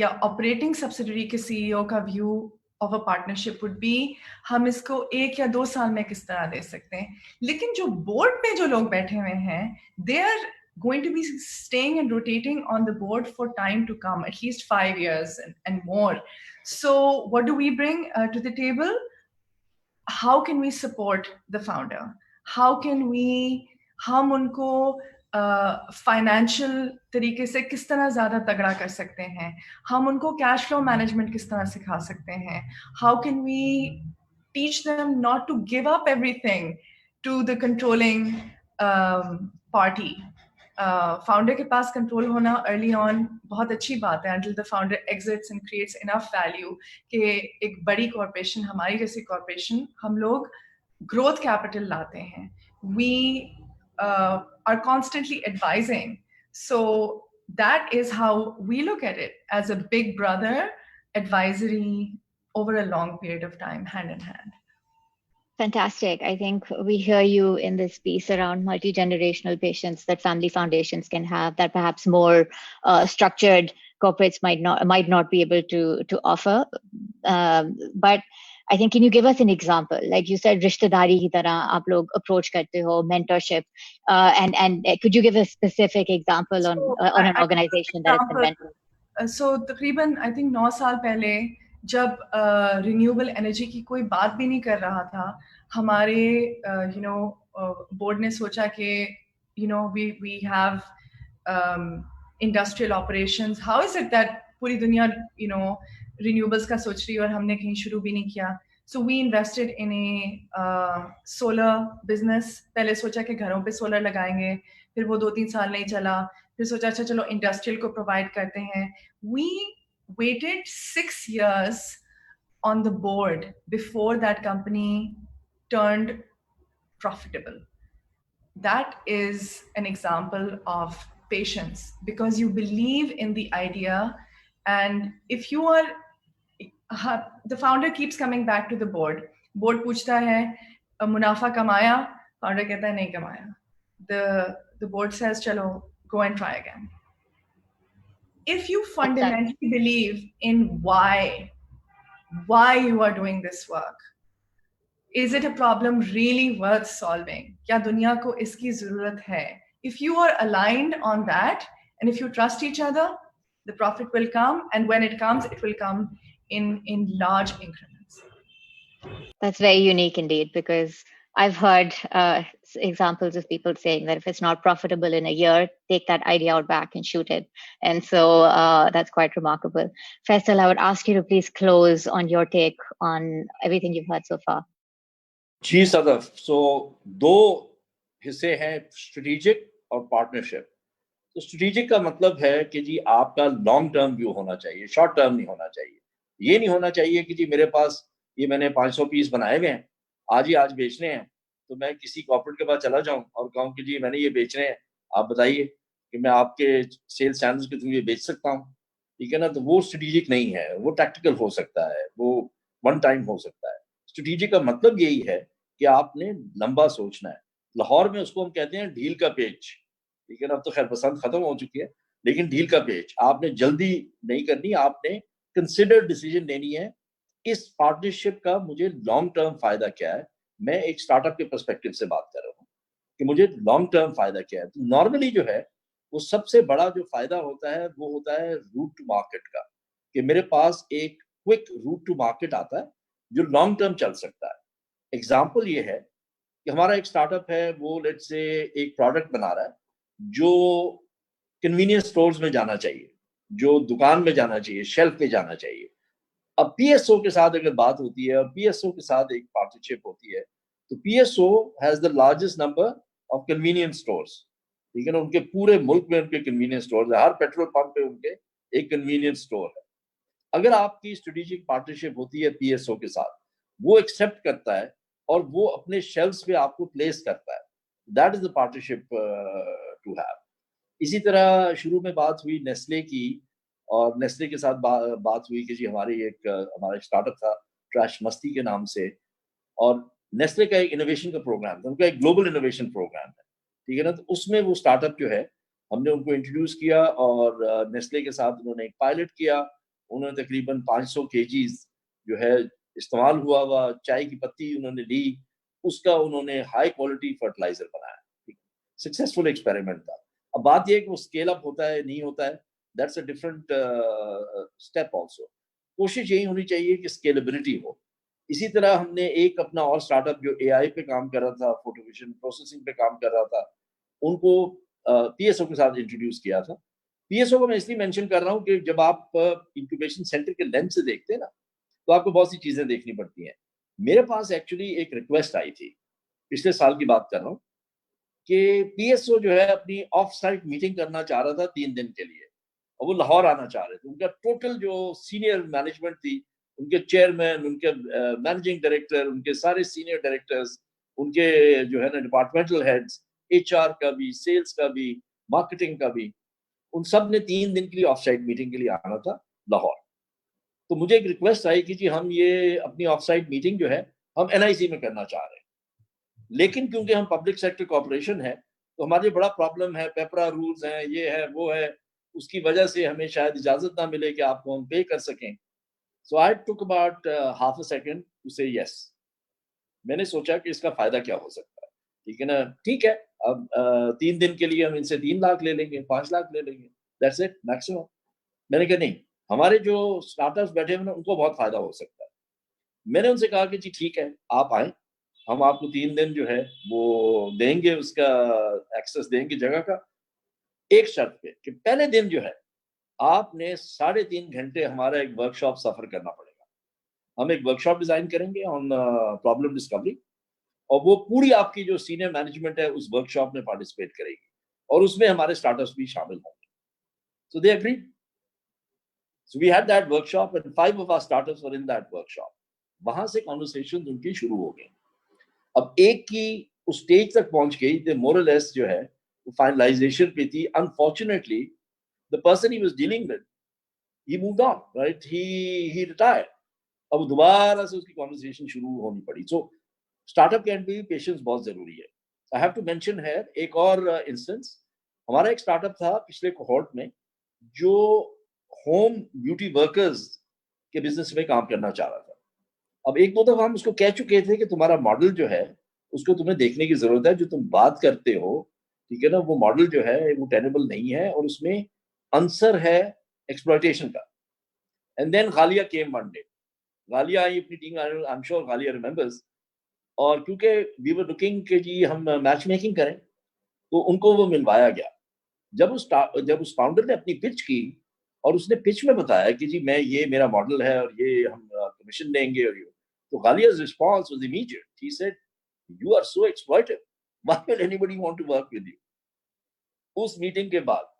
या operating subsidiary के CEO का view of a partnership would be, हम इसको 1 या 2 साल में किस तरह दे सकते हैं. लेकिन जो board पे जो लोग बैठे हुए हैं, they are going to be staying and rotating on the board for time to come, at least 5 years and more. So what do we bring to the table? How can we support the founder? How can we, हम उनको financial तरीके से किस तरह ज़्यादा तगड़ा कर सकते हैं, हम उनको कैश फ्लो मैनेजमेंट किस तरह सिखा सकते हैं, how can we teach them not to give up everything to the controlling party. Founder के पास कंट्रोल होना अर्ली ऑन बहुत अच्छी बात है, until the founder exits and creates enough value कि एक बड़ी कॉर्पोरेशन, हमारी जैसी कॉर्पोरेशन, हम लोग ग्रोथ कैपिटल लाते हैं. We are constantly advising. So that is how we look at it, as a big brother advisory over a long period of time, hand in hand. Fantastic. I think we hear you in this piece around multi-generational patience that family foundations can have, that perhaps more structured corporates might not be able to offer. But I think, can you give us an example? Like you said, rishtedari ki tarah aap log approach karte ho, mentorship, and could you give a specific example on an organization that has been mentored? So तकरीबन I think 9 साल पहले जब renewable energy की कोई बात भी नहीं कर रहा था, हमारे board ने सोचा कि we have industrial operations. How is it that पूरी दुनिया renewables का सोच रही है और हमने कहीं शुरू भी नहीं किया? So we invested in a solar business. पहले सोचा कि घरों पे solar लगाएंगे, फिर वो 2-3 साल नहीं चला, फिर सोचा अच्छा चलो industrial को provide करते हैं. We waited 6 years on the board before that company turned profitable. That is an example of patience, because you believe in the idea, and if you are, the founder keeps coming back to the board. Board पूछता है मुनाफा कमाया, founder कहता है नहीं कमाया. The board says चलो go and try again. If you fundamentally believe in why you are doing this work, is it a problem really worth solving? क्या दुनिया को इसकी ज़रूरत है? If you are aligned on that, and if you trust each other, the profit will come, and when it comes, it will come in large increments. That's very unique indeed, because I've heard examples of people saying that if it's not profitable in a year, take that idea out back and shoot it. And so that's quite remarkable. Faisal, I would ask you to please close on your take on everything you've heard so far. जी सदफ, सो दो हिस्से हैं, strategic और partnership. तो strategic का मतलब है कि जी आपका लॉन्ग टर्म व्यू होना चाहिए, शॉर्ट टर्म नहीं होना चाहिए। ये नहीं होना चाहिए कि जी मेरे पास ये मैंने 500 पीस बनाए हुए हैं, आज ही आज बेचने हैं, तो मैं किसी कॉर्पोरेट के पास चला जाऊं और कहूं कि जी मैंने ये बेचने हैं, आप बताइए कि मैं आपके सेल्स चैनल्स के थ्रू ये बेच सकता हूं, ठीक है ना। तो वो स्ट्रेटेजिक नहीं है, वो टैक्टिकल हो सकता है, वो वन टाइम हो सकता है। स्ट्रेटेजिक का मतलब यही है कि आपने लंबा सोचना है। लाहौर में उसको हम कहते हैं ढील का पेच, ठीक है ना। अब तो खैर बसंत खत्म हो चुकी है, लेकिन ढील का पेच आपने जल्दी नहीं करनी, आपने कंसिडर्ड डिसीजन लेनी है। इस पार्टनरशिप का मुझे लॉन्ग टर्म फायदा क्या है, मैं एक स्टार्टअप के पर्सपेक्टिव से बात कर रहा हूँ कि मुझे लॉन्ग टर्म फायदा क्या है। तो नॉर्मली जो है वो सबसे बड़ा जो फायदा होता है वो होता है रूट टू मार्केट का, कि मेरे पास एक क्विक रूट टू मार्केट आता है जो लॉन्ग टर्म चल सकता है। एग्जाम्पल ये है कि हमारा एक स्टार्टअप है, वो लेट्स से एक प्रोडक्ट बना रहा है जो कन्वीनियंस स्टोर्स में जाना चाहिए, जो दुकान में जाना चाहिए, शेल्फ पे जाना चाहिए। अब पीएसओ के साथ अगर बात होती है और पीएसओ के साथ एक पार्टनरशिप होती है, तो PSO has the largest number of convenience stores, ठीक है ना। उनके पूरे मुल्क में उनके कन्वीनियंस स्टोर्स है, हर पेट्रोल पंप पे उनके एक कन्वीनियंस स्टोर है। अगर आपकी स्ट्रेटेजिक पार्टनरशिप होती है पीएसओ के साथ, वो एक्सेप्ट करता है और वो अपने शेल्फ्स पे आपको प्लेस करता है, that is the partnership to have. इसी तरह शुरू में बात हुई नेस्ले की, और नेस्ले के साथ बात हुई कि जी हमारा एक स्टार्टअप था ट्रैश मस्ती के नाम से, और नेस्ले का एक इनोवेशन का प्रोग्राम था, उनका एक ग्लोबल इनोवेशन प्रोग्राम है, ठीक है ना। तो उसमें वो स्टार्टअप जो है हमने उनको इंट्रोड्यूस किया और नेस्ले के साथ उन्होंने एक पायलट किया। उन्होंने तकरीबन 500 केजीज जो है इस्तेमाल हुआ चाय की पत्ती उन्होंने ली, उसका उन्होंने हाई क्वालिटी फर्टिलाइजर बनाया। सक्सेसफुल एक्सपेरिमेंट था। अब बात यह है कि वो स्केल अप होता है नहीं होता है, that's a different step also. कोशिश यही होनी चाहिए कि स्केलेबिलिटी हो। इसी तरह हमने एक अपना और स्टार्टअप जो एआई पे काम कर रहा था, फोटो विजन प्रोसेसिंग पे काम कर रहा था, उनको पीएसओ के साथ इंट्रोड्यूस किया था। पीएसओ को मैं इसलिए मेंशन कर रहा हूँ कि जब आप इंक्यूबेशन सेंटर के लेंस से देखते हैं ना, तो आपको बहुत सी चीजें देखनी पड़ती हैं। मेरे पास एक्चुअली एक रिक्वेस्ट आई थी, पिछले साल की बात कर रहा हूँ, कि पीएसओ जो है अपनी ऑफ साइट मीटिंग करना चाह रहा था 3 दिन के लिए, और वो लाहौर आना चाह रहे थे। उनका टोटल जो सीनियर मैनेजमेंट थी, उनके चेयरमैन, उनके मैनेजिंग डायरेक्टर, उनके सारे सीनियर डायरेक्टर्स, उनके जो है ना डिपार्टमेंटल हेड्स, एचआर का भी, सेल्स का भी, मार्केटिंग का भी, उन सब ने 3 दिन के लिए ऑफ साइट मीटिंग के लिए आना था लाहौर। तो मुझे एक रिक्वेस्ट आई कि जी हम ये अपनी ऑफ साइट मीटिंग जो है हम एनआईसी में करना चाह रहे हैं, लेकिन क्योंकि हम पब्लिक सेक्टर कॉर्पोरेशन है तो हमारे बड़ा प्रॉब्लम है, पेपरा रूल्स हैं, ये है वो है, उसकी वजह से हमें शायद इजाजत ना मिले कि आपको हम पे कर सकें। So I took about half a second to say yes. मैंने सोचा कि इसका फायदा क्या हो सकता है, ठीक है ना। ठीक है, अब 3 दिन के लिए हम इनसे 3 लाख ले लेंगे, 5 लाख ले लेंगे, दैट्स इट मैक्सिमम। मैंने कहा नहीं, हमारे जो स्टार्टअप्स बैठे हुए हैं उनको बहुत फायदा हो सकता है। मैंने उनसे कहा कि जी ठीक है, आप आए, हम आपको 3 दिन जो है वो देंगे, उसका एक्सेस देंगे जगह का, एक शर्त पे कि पहले दिन जो है आपने 3.5 घंटे हमारा एक वर्कशॉप सफर करना पड़ेगा। हम एक वर्कशॉप डिजाइन करेंगे ऑन प्रॉब्लम डिस्कवरी, और वो पूरी आपकी जो सीनियर मैनेजमेंट है उस वर्कशॉप में पार्टिसिपेट करेगी, और उसमें हमारे स्टार्टअप्स भी शामिल होंगे। So they agreed. So we had that workshop and 5 of our startups were in that workshop. वहां से कॉन्वर्सेशन उनकी शुरू हो गई। अब एक की उस स्टेज तक पहुंच गई, थे मोरलेस जो है वो फाइनलाइजेशन पे थी। Unfortunately the person he was dealing with, he moved on, right, he retired. अब दोबारा से उसकी कॉन्वर्सेशन शुरू होनी पड़ी। सो स्टार्टअप के एंड पे पेशेंस बहुत जरूरी है। I have to mention here एक और इंस्टेंस। हमारा एक स्टार्टअप था पिछले कोहॉर्ट में जो होम ब्यूटी वर्कर्स के बिजनेस में काम करना चाह रहा था। अब एक दो दफा हम उसको कह चुके थे कि तुम्हारा मॉडल जो है उसको तुम्हें देखने की जरूरत है, जो तुम बात करते हो, ठीक है ना, वो मॉडल जो है वो टेनेबल नहीं है और उसमें आंसर है एक्सप्लॉयटेशन का। And then Ghalia came one day Ghalia आई अपनी टीम, I am sure Ghalia remembers. और क्योंकि वी वर लुकिंग कि जी हम मैच मेकिंग करें, तो उनको वो मिलवाया गया। जब उस फाउंडर ने अपनी पिच की और उसने पिच में बताया कि जी मैं, ये मेरा मॉडल है और ये हम कमीशन देंगे और ये, तो गालिया's response was immediate. He said, "You are so exploitive. Why will anybody want to work with you?" उस मीटिंग के बाद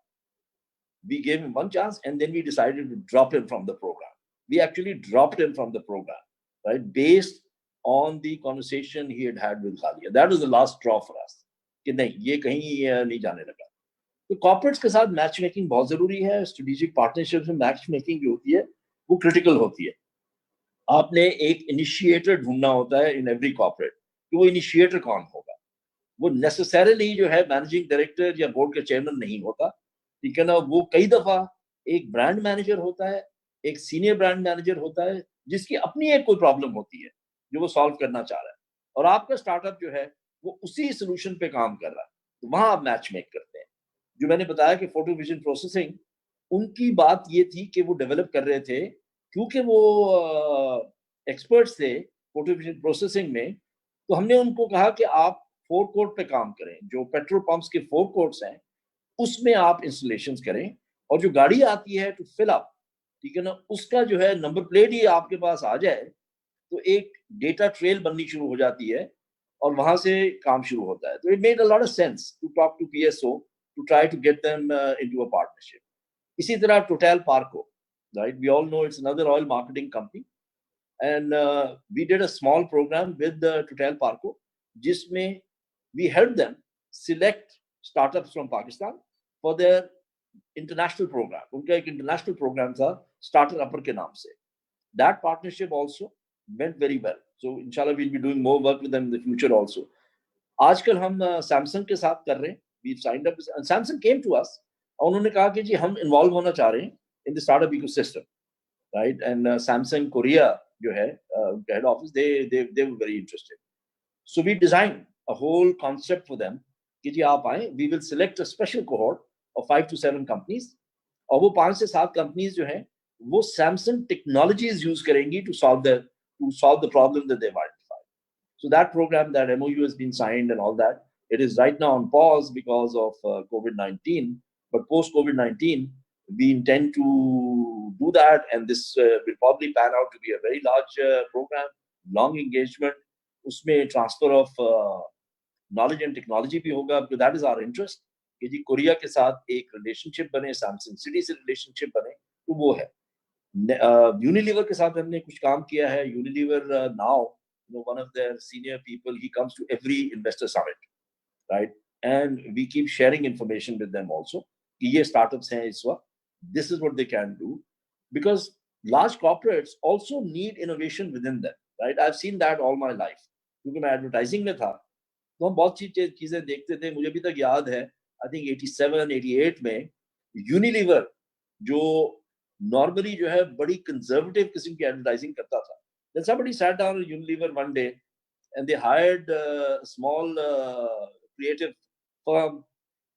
we gave him one chance and then we decided to drop him from the program. We actually dropped him from the program, right? Based on the conversation he had had with Ghalia. That was the last straw for us. कि नहीं, ये कहीं नहीं जाने लगा। तो corporates के साथ मैच मेकिंग बहुत जरूरी है। स्ट्रेटेजिक पार्टनरशिप में मैच मेकिंग जो होती है वो क्रिटिकल होती है। आपने एक इनिशिएटर ढूंढना होता है इन एवरी कॉर्पोरेट, कि वो इनिशिएटर कौन होगा। वो नेसेसरीली जो है मैनेजिंग डायरेक्टर या बोर्ड का चेयरमैन नहीं होता, ठीक है ना। वो कई दफा एक ब्रांड मैनेजर होता है, एक सीनियर ब्रांड मैनेजर होता है, जिसकी अपनी एक कोई प्रॉब्लम होती है जो वो सॉल्व करना चाह रहा है, और आपका स्टार्टअप जो है वो उसी सोल्यूशन पे काम कर रहा है, तो वहां आप मैच मेक करते हैं। जो मैंने बताया कि फोटो विजन प्रोसेसिंग, उनकी बात ये थी कि वो डेवलप कर रहे थे, क्योंकि वो एक्सपर्ट्स थे फोटो विजन प्रोसेसिंग में। तो हमने उनको कहा कि आप फोर कोर्ट पे काम करें, जो पेट्रोल पंप्स के फोर कोर्ट्स हैं उसमें आप इंस्टॉलेशन करें, और जो गाड़ी आती है टू फिल अप, ठीक है ना, उसका जो है नंबर प्लेट ही आपके पास आ जाए, तो एक डेटा ट्रेल बननी शुरू हो जाती है और वहां से काम शुरू होता है। तो it made a lot of sense to talk to PSO to try to get them into a partnership. इसी तरह Total Parco, right, we all know it's another oil marketing company, and we did a small program with the Total Parco, जिसमें we helped them select startups from Pakistan for their international program. उनका एक international program था Starter Upper के नाम से। That partnership also went very well. So inshallah we'll be doing more work with them in the future also. आजकल हम Samsung के साथ कर रहे हैं। We've signed up, and Samsung came to us और उन्होंने कहा कि जी हम इन्वॉल्व होना चाह रहे हैं in the startup ecosystem, right? And Samsung Korea जो है head office, they were very interested. So we designed a whole concept for them कि जी आप आए, we will select a special cohort of 5 to 7 companies, और वो 5 से 7 companies जो हैं वो Samsung technologies use करेंगी to solve the problem that they've identified. So that program, that MOU has been signed and all that. It is right now on pause because of COVID-19, but post COVID-19 we intend to do that, and this will probably pan out to be a very large program, long engagement. उसमें transfer of knowledge and technology भी होगा, because that is our interest कि जी Korea के साथ एक relationship बने, Samsung City से relationship बने, तो वो है। यूनिलीवर के साथ हमने कुछ काम किया है। Unilever now, one of their senior people, he comes to every investor summit, right? And we keep sharing information with them also कि ये startups हैं इस वक्त, this is what they can do, because large corporates also need innovation within them, right? I've seen that all my life, क्योंकि मैं advertising में था, तो हम बहुत सी चीजें देखते थे। मुझे अभी तक याद है, I think 87, 88 में यूनिलीवर जो नॉर्मली जो है बड़ी कंजर्वेटिव किस्म की एडवर्टाइजिंग करता था, then somebody sat down at Unilever one day and they hired a small creative firm.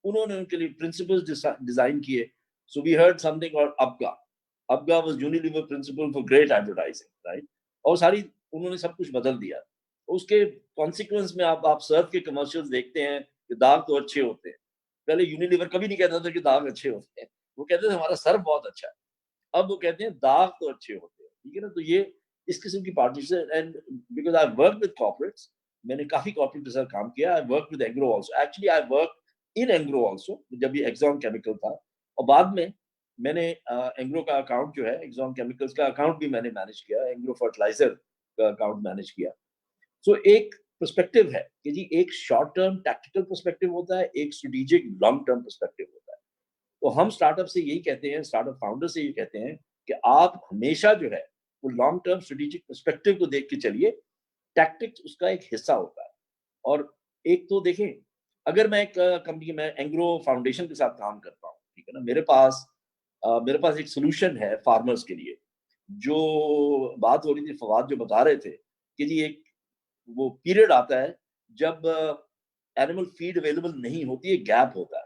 उन्होंने उनके लिए प्रिंसिपल्स डिजाइन किए। So we heard something called Abga. Abga was Unilever principle for great advertising, right? और सारी उन्होंने सब कुछ बदल दिया। उसके कॉन्सिक्वेंस में आप सर्फ के कमर्शियल्स देखते हैं कि दाग तो अच्छे होते हैं। पहले यूनिलीवर कभी नहीं कहता था कि दाग अच्छे होते हैं, वो कहते थे हमारा सर्फ बहुत अच्छा है। अब वो कहते हैं दाग तो अच्छे होते हैं, ठीक है ना। तो ये इस किस्म की partnership, and because I work with corporates, मैंने काफी कॉर्पोरेट के साथ काम किया। I work with agro also, actually I work in agro also, जब ये एक्सॉन केमिकल था, और बाद में मैंने एग्रो का अकाउंट जो है, एक्सॉन केमिकल्स का अकाउंट भी मैंने मैनेज किया, एग्रो फर्टिलाइजर का अकाउंट मैनेज किया। सो एक पर्सपेक्टिव है कि जी एक शॉर्ट टर्म टैक्टिकल पर्सपेक्टिव होता है, एक स्ट्रेटेजिक लॉन्ग टर्म पर्सपेक्टिव होता है। तो हम स्टार्टअप से यही कहते हैं, स्टार्टअप फाउंडर से ये कहते हैं कि आप हमेशा जो है वो लॉन्ग टर्म स्ट्रेटेजिक पर्सपेक्टिव को देख के चलिए। टैक्टिक्स उसका एक हिस्सा होता है। और एक तो देखें, अगर मैं एक कंपनी में एंग्रो फाउंडेशन के साथ काम करता हूँ, ठीक है ना, मेरे पास एक सोल्यूशन है फार्मर्स के लिए। जो बात हो रही थी, फवाद जो बता रहे थे कि जी एक वो पीरियड आता है जब एनिमल फीड अवेलेबल नहीं होती है, गैप होता है,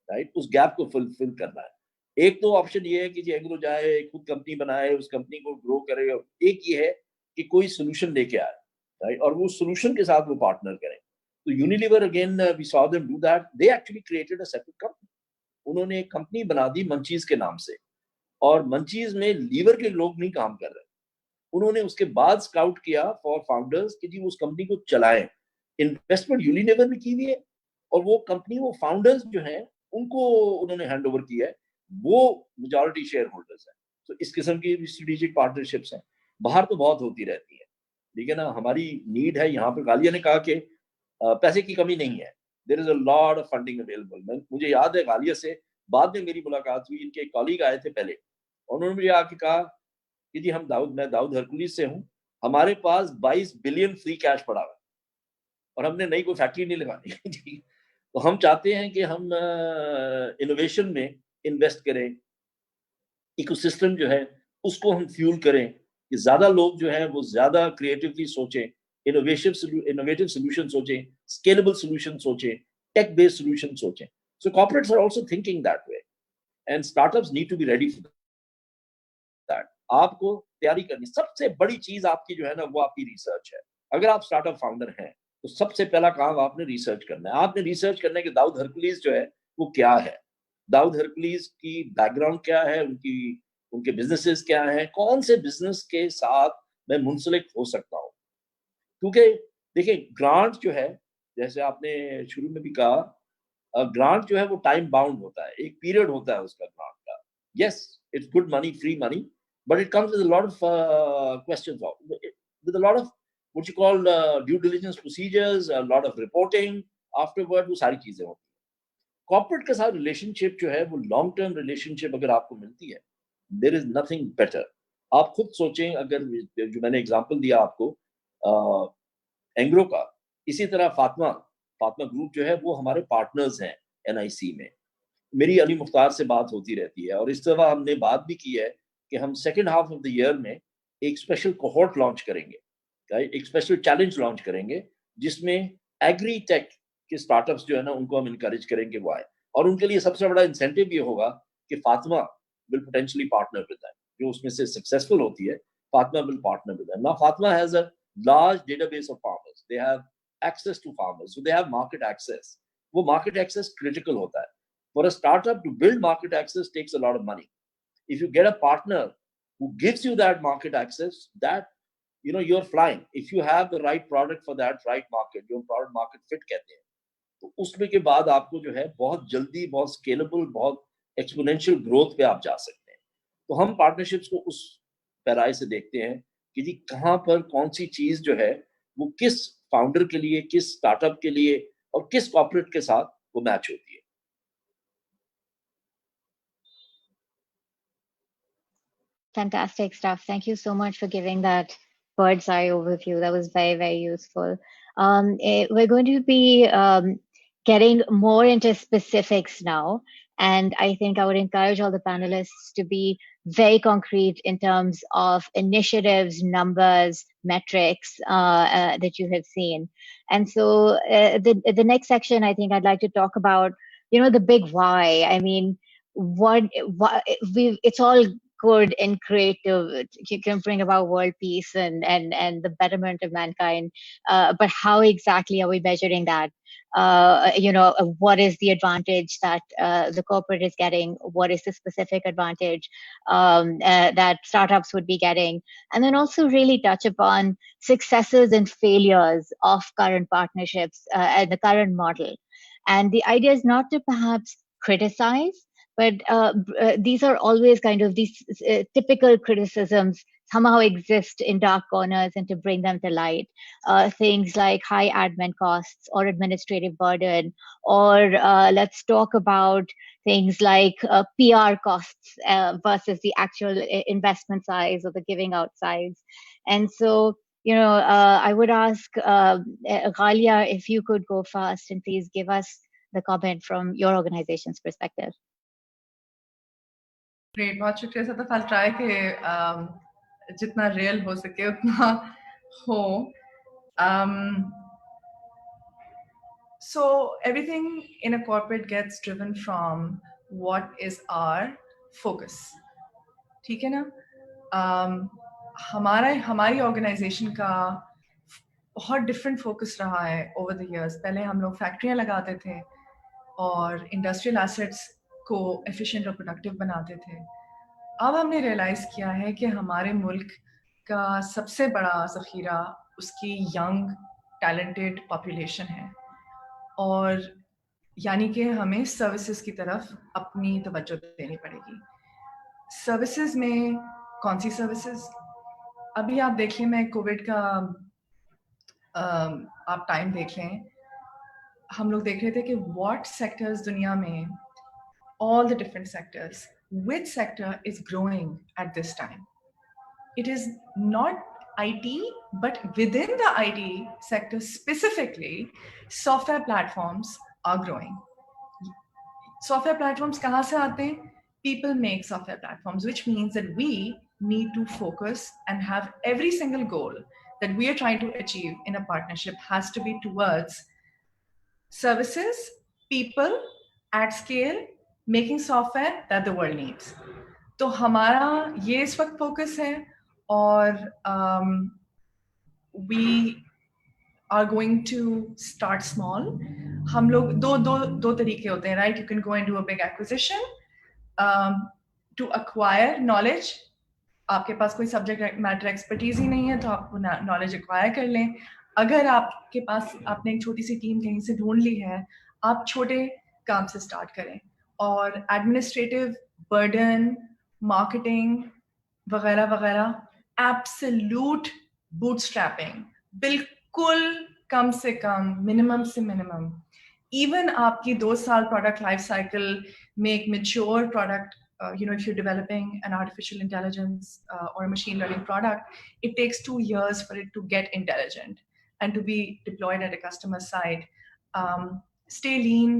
राइट? उस गैप को फिल करना है। एक तो ऑप्शन ये है कि जी एग्रो जाए, खुद कंपनी बनाए, उस कंपनी को ग्रो करे। एक ये है कि कोई सोल्यूशन लेके आए, राइट, और वो सोल्यूशन के साथ वो पार्टनर करें। तो Unilever again we saw them do that, they actually created a separate company. उन्होंने एक कंपनी बना दी मंचीज के नाम से, और मंचीज में लीवर के लोग नहीं काम कर रहे। उन्होंने उसके बाद स्काउट किया फॉर फाउंडर्स कि जी उस कंपनी को चलाएं। इन्वेस्टमेंट यूनिलीवर ने की हुई है, और वो कंपनी, वो फाउंडर्स जो हैं उनको उन्होंने हैंड ओवर किया है, वो मेजॉरिटी शेयर होल्डर्स हैं। तो इस किस्म की स्ट्रेटेजिक पार्टनरशिप्स हैं, बाहर तो बहुत होती रहती है, ठीक है ना। हमारी नीड है यहाँ पे, गालिया ने कहा कि पैसे की कमी नहीं है, there is a lot of funding available. मुझे याद है गालिया से बाद में मेरी मुलाकात हुई, इनके कॉलीग आए थे पहले, उन्होंने मुझे आके कहा कि जी मैं दाऊद हरकुलिस से हूँ, हमारे पास 22 बिलियन फ्री कैश पड़ा हुआ है और हमने नई कोई फैक्ट्री नहीं लगानी जी। तो हम चाहते हैं कि हम इनोवेशन में इन्वेस्ट करें, इकोसिस्टम जो है उसको हम फ्यूल करें कि ज्यादा लोग जो है वो ज्यादा क्रिएटिवली सोचें, इनोवेटिव सोल्यूशन सोचें, स्केलेबल सोल्यूशन सोचें, टेक बेस्ड सोल्यूशन सोचें। So corporates are also thinking that way, and startups need to be ready for that. आपको तैयारी करनी, सबसे बड़ी चीज आपकी जो है ना वो आपकी रिसर्च है। अगर आप स्टार्टअप फाउंडर हैं तो सबसे पहला काम आपने रिसर्च करना है। आपने रिसर्च करना है कि दाऊद हरकुलिस जो है वो क्या है, दाऊद हरकुलिस की बैकग्राउंड क्या है, उनके बिजनेसेस क्या हैं, कौन से बिजनेस के साथ मैं मुंसलिक हो सकता हूँ। क्योंकि देखिए ग्रांट जो है, जैसे आपने शुरू में भी कहा, ग्रांट जो है वो टाइम बाउंड होता है, एक पीरियड होता है उसका ग्रांट का। Yes, it's good money, free money, but it comes with a lot of questions, with a lot of what you call due diligence procedures, a lot of reporting afterward, वो सारी चीजें होती हैं। Corporate के साथ relationship जो है वो लॉन्ग टर्म रिलेशनशिप अगर आपको मिलती है, देयर इज नथिंग बेटर। आप खुद सोचें, अगर जो मैंने एग्जांपल दिया आपको एंग्रो का, इसी तरह फातिमा फातिमा ग्रुप जो है वो हमारे पार्टनर्स हैं एनआईसी में। मेरी अली मुख्तार से बात होती रहती है, और इस दफा हमने बात भी की है कि हम second half of the year में एक स्पेशल कोहोर्ट लॉन्च करेंगे, एक स्पेशल चैलेंज लॉन्च करेंगे, जिसमें एग्री टेक के स्टार्टअप्स जो है ना उनको हम इनकरेज करेंगे वो आए, और उनके लिए सबसे बड़ा इंसेंटिव ये होगा कि Fatima will potentially partner with them. जो उसमें से सक्सेसफुल होती है, Fatima will partner with them. Now Fatima has a large database of farmers, they have access to farmers, so they have market access. वो मार्केट एक्सेस क्रिटिकल होता है। For a startup to build market access takes a lot of money. If you get a partner who gives you that market access, that you're flying. If you have the right product for that right market, जो product market fit कहते हैं, तो उसमें के बाद आपको जो है बहुत जल्दी, बहुत स्केलेबल, बहुत एक्सपोनेंशियल ग्रोथ पे आप जा सकते हैं। तो हम पार्टनरशिप्स को उस पैराए से देखते हैं कि जी कहाँ पर कौन सी चीज जो है वो किस फाउंडर के लिए, किस स्टार्टअप के लिए और किस कॉर्पोरेट के साथ वो मैच होती है। Fantastic stuff. Thank you so much for giving that bird's eye overview. That was very, very useful. We're going to be getting more into specifics now. And I think I would encourage all the panelists to be very concrete in terms of initiatives, numbers, metrics that you have seen. And so the next section, I think I'd like to talk about, the big why. I mean, it's all good and creative. You can bring about world peace and the betterment of mankind. But how exactly are we measuring that? What is the advantage that the corporate is getting? What is the specific advantage that startups would be getting? And then also really touch upon successes and failures of current partnerships and the current model. And the idea is not to perhaps criticize, but these are always kind of these typical criticisms somehow exist in dark corners, and to bring them to light. Things like high admin costs or administrative burden, or let's talk about things like PR costs versus the actual investment size or the giving out size. And so, I would ask Ghalia if you could go first and please give us the comment from your organization's perspective. Great, बहुत शुक्रिया Sadaf. I'll try कि जितना real हो सके उतना हो। So everything in a corporate gets driven from what is our focus, ठीक है ना? हमारी ऑर्गेनाइजेशन का बहुत डिफरेंट फोकस रहा है ओवर द इयर्स. पहले हम लोग फैक्ट्रियां लगाते थे और इंडस्ट्रियल एसेट्स को एफिशिएंट और प्रोडक्टिव बनाते थे. अब हमने रियलाइज किया है कि हमारे मुल्क का सबसे बड़ा ज़ख़ीरा उसकी यंग टैलेंटेड पॉपुलेशन है, और यानी कि हमें सर्विसेज की तरफ अपनी तवज्जो देनी पड़ेगी. सर्विसेज में कौन सी सर्विसेज? अभी आप देखिए, मैं कोविड का आप टाइम देख लें, हम लोग देख रहे थे कि व्हाट सेक्टर्स दुनिया में, all the different sectors, which sector is growing at this time? It is not IT, but within the IT sector specifically, software platforms are growing. Software platforms kahan se aate hain? People make software platforms, which means that we need to focus and have every single goal that we are trying to achieve in a partnership has to be towards services, people, at scale, making software that the world needs. तो हमारा ये इस वक्त focus है, और we are going to start small. हम लोग दो तरीके होते हैं, right? You can go and do a big acquisition to acquire knowledge. आपके पास कोई सब्जेक्ट मैटर एक्सपर्टीज ही नहीं है तो आप नॉलेज एक्वायर कर लें. अगर आपके पास आपने एक छोटी सी टीम कहीं से ढूंढ ली है, आप छोटे काम से स्टार्ट करें, और एडमिनिस्ट्रेटिव बर्डन, मार्केटिंग वगैरह वगैरह, एब्सोल्यूट बूटस्ट्रैपिंग, बिल्कुल कम से कम, मिनिमम से मिनिमम. इवन आपकी 2 साल प्रोडक्ट लाइफ साइकिल में एक mature product, if you're developing an artificial intelligence or a machine learning product, it takes 2 years for it to get intelligent and to be deployed at a customer side. Stay lean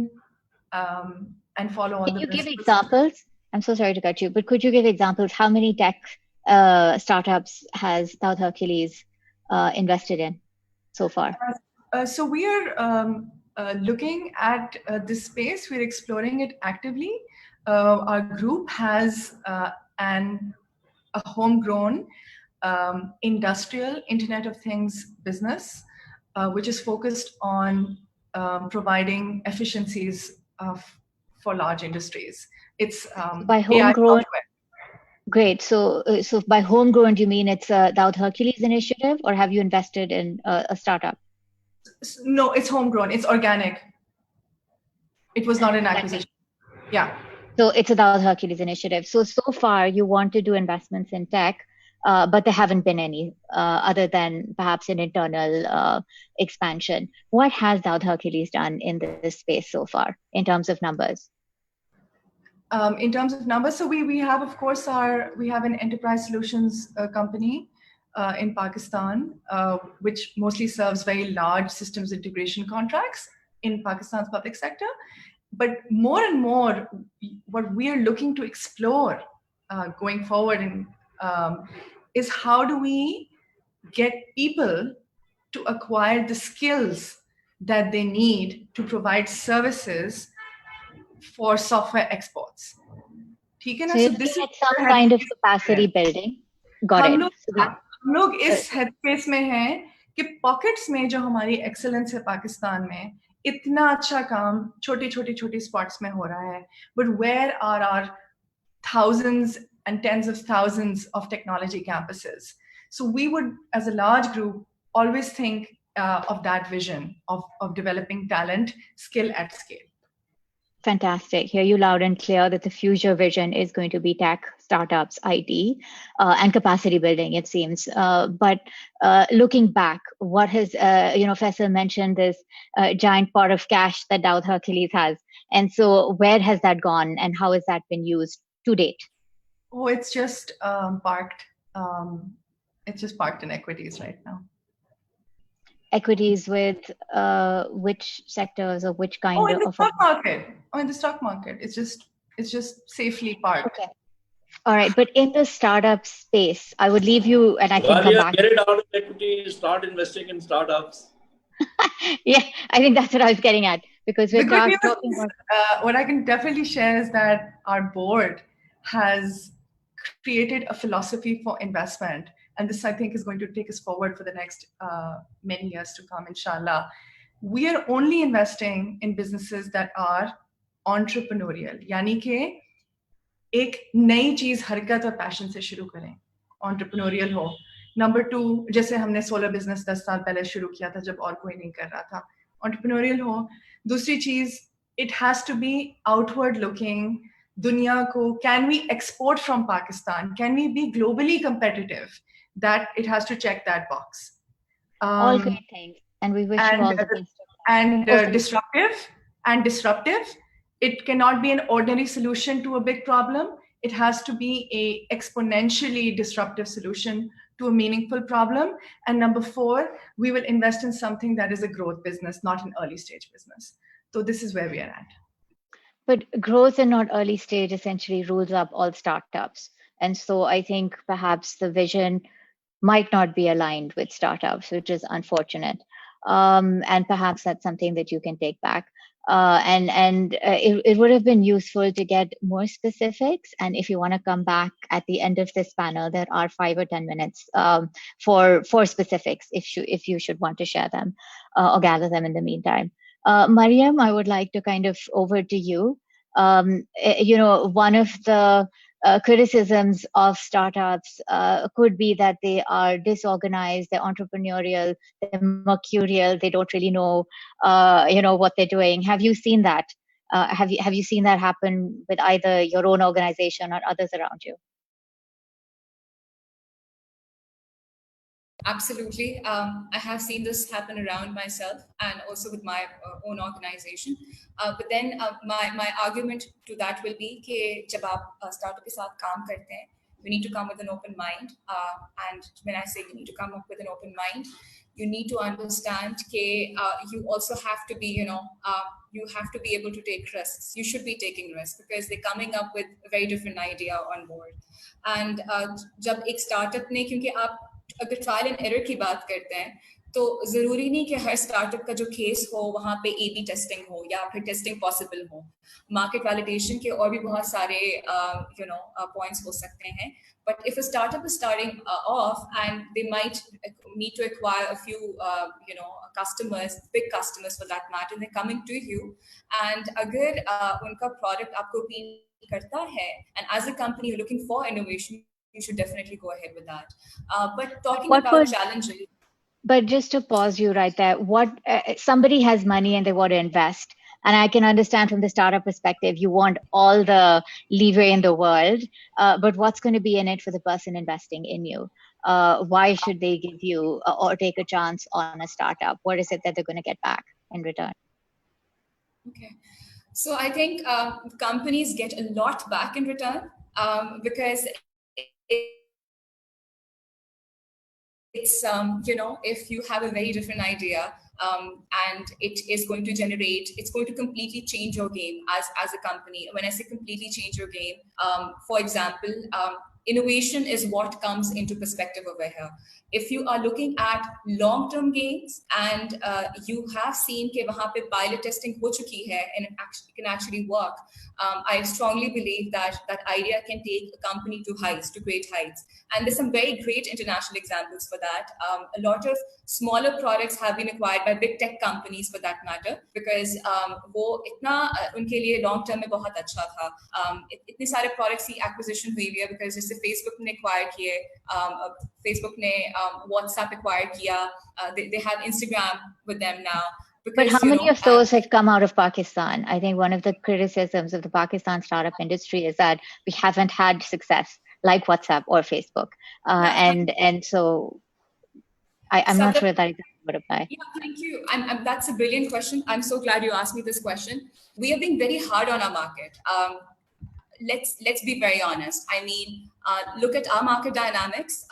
and follow all Can the you give principles. examples? I'm so sorry to cut you, but could you give examples? How many tech startups has Daud Hercules invested in so far? So we are looking at this space. We're exploring it actively. Our group has a homegrown industrial Internet of Things business, which is focused on providing efficiencies for large industries. It's By AI homegrown, software. great. So by homegrown, do you mean it's a Daud Hercules initiative, or have you invested in a startup? No, it's homegrown. It's organic. It was not an acquisition. Yeah. So it's a Daud Hercules initiative. So far you want to do investments in tech, but there haven't been any other than perhaps an internal expansion. What has Daud Hercules done in this space so far in terms of numbers? In terms of numbers, so we have, of course, we have an enterprise solutions company in Pakistan, which mostly serves very large systems integration contracts in Pakistan's public sector. But more and more, what we are looking to explore going forward is how do we get people to acquire the skills that they need to provide services for software exports. ठीक है ना? So this is some kind of capacity building. Got it. हम लोग इस headspace में हैं कि pockets में जो हमारी excellence है पाकिस्तान में, इतना अच्छा काम छोटी spots में हो रहा है. But where are our thousands and tens of thousands of technology campuses? So we would, as a large group, always think of that vision of developing talent, skill at scale. Fantastic. Hear you loud and clear that the future vision is going to be tech, startups, IT, and capacity building, it seems. But looking back, what has, Faisal mentioned this giant pot of cash that Daud Hercules has. And so where has that gone and how has that been used to date? Oh, it's just parked. It's just parked in equities right now. Equities with which sectors or which kind of? In the stock market. In the stock market. It's just safely parked. Okay. All right, but in the startup space, I would leave you and I can come back. Get it out of equity, start investing in startups. Yeah, I think that's what I was getting at, because we're talking about... what I can definitely share is that our board has created a philosophy for investment and this I think is going to take us forward for the next many years to come, inshallah. We are only investing in businesses that are entrepreneurial, यानी कि एक नई चीज हरकत और passion से शुरू करें, entrepreneurial हो. नंबर 2, जैसे हमने सोलर बिजनेस 10 साल पहले शुरू किया था जब और कोई नहीं कर रहा था, entrepreneurial हो. दूसरी चीज, it has to be outward looking. दुनिया को, can we export from Pakistan? Can we be globally competitive? That it has to check that box. All great things, and we wish you all the best. And disruptive. It cannot be an ordinary solution to a big problem. It has to be a exponentially disruptive solution to a meaningful problem. And number 4, we will invest in something that is a growth business, not an early stage business. So this is where we are at. But growth and not early stage essentially rules up all startups. And so I think perhaps the vision might not be aligned with startups, which is unfortunate. And perhaps that's something that you can take back. It would have been useful to get more specifics. And if you want to come back at the end of this panel, there are 5 or 10 minutes for specifics if you should want to share them or gather them in the meantime. Mariam, I would like to kind of over to you. One of the criticisms of startups could be that they are disorganized, they're entrepreneurial, they're mercurial, they don't really know, what they're doing. Have you seen that? Have you seen that happen with either your own organization or others around you? Absolutely. I have seen this happen around myself and also with my own organization. But then my argument to that will be कि जब आप startup के साथ काम करते हैं, you need to come with an open mind. And when I say you need to come up with an open mind, you need to understand that you also have to be, you have to be able to take risks. You should be taking risks because they're coming up with a very different idea on board. And जब एक startup ने, क्योंकि आप अगर trial and error की बात करते हैं तो जरूरी नहीं कि हर स्टार्टअप का जो केस हो वहां पे ए बी टेस्टिंग हो या फिर टेस्टिंग पॉसिबल हो. मार्केट वैलिडेशन के और भी बहुत सारे पॉइंट्स हो सकते हैं. But if a startup is starting off and they might need to acquire a few customers, big customers for that matter, they're coming to you, and अगर उनका product आपको appeal करता है, and as a company you're looking for innovation, you should definitely go ahead with that. But talking about challenges. But just to pause you right there, somebody has money and they want to invest. And I can understand from the startup perspective, you want all the leeway in the world, but what's going to be in it for the person investing in you? Why should they give you or take a chance on a startup? What is it that they're going to get back in return? Okay. So I think companies get a lot back in return because it's if you have a very different idea and it is going to generate, it's going to completely change your game as a company. When I say completely change your game, for example, innovation is what comes into perspective over here. If you are looking at long-term gains and you have seen कि वहाँ पे pilot testing हो चुकी है and it can actually work, I strongly believe that that idea can take a company to heights, to great heights. And there's some very great international examples for that. A lot of smaller products have been acquired by big tech companies for that matter because वो इतना उनके लिए long term में बहुत अच्छा था. इतने सारे products की acquisition हुई है because जैसे Facebook ने acquire किए, Facebook ने WhatsApp acquire किया, they have Instagram with them now. Because, but how many of those have come out of Pakistan? I think one of the criticisms of the Pakistan startup industry is that we haven't had success like WhatsApp or Facebook. And so I'm not sure that would apply. Yeah, thank you. And that's a brilliant question. I'm so glad you asked me this question. We are being very hard on our market. Let's be very honest. I mean, look at our market dynamics.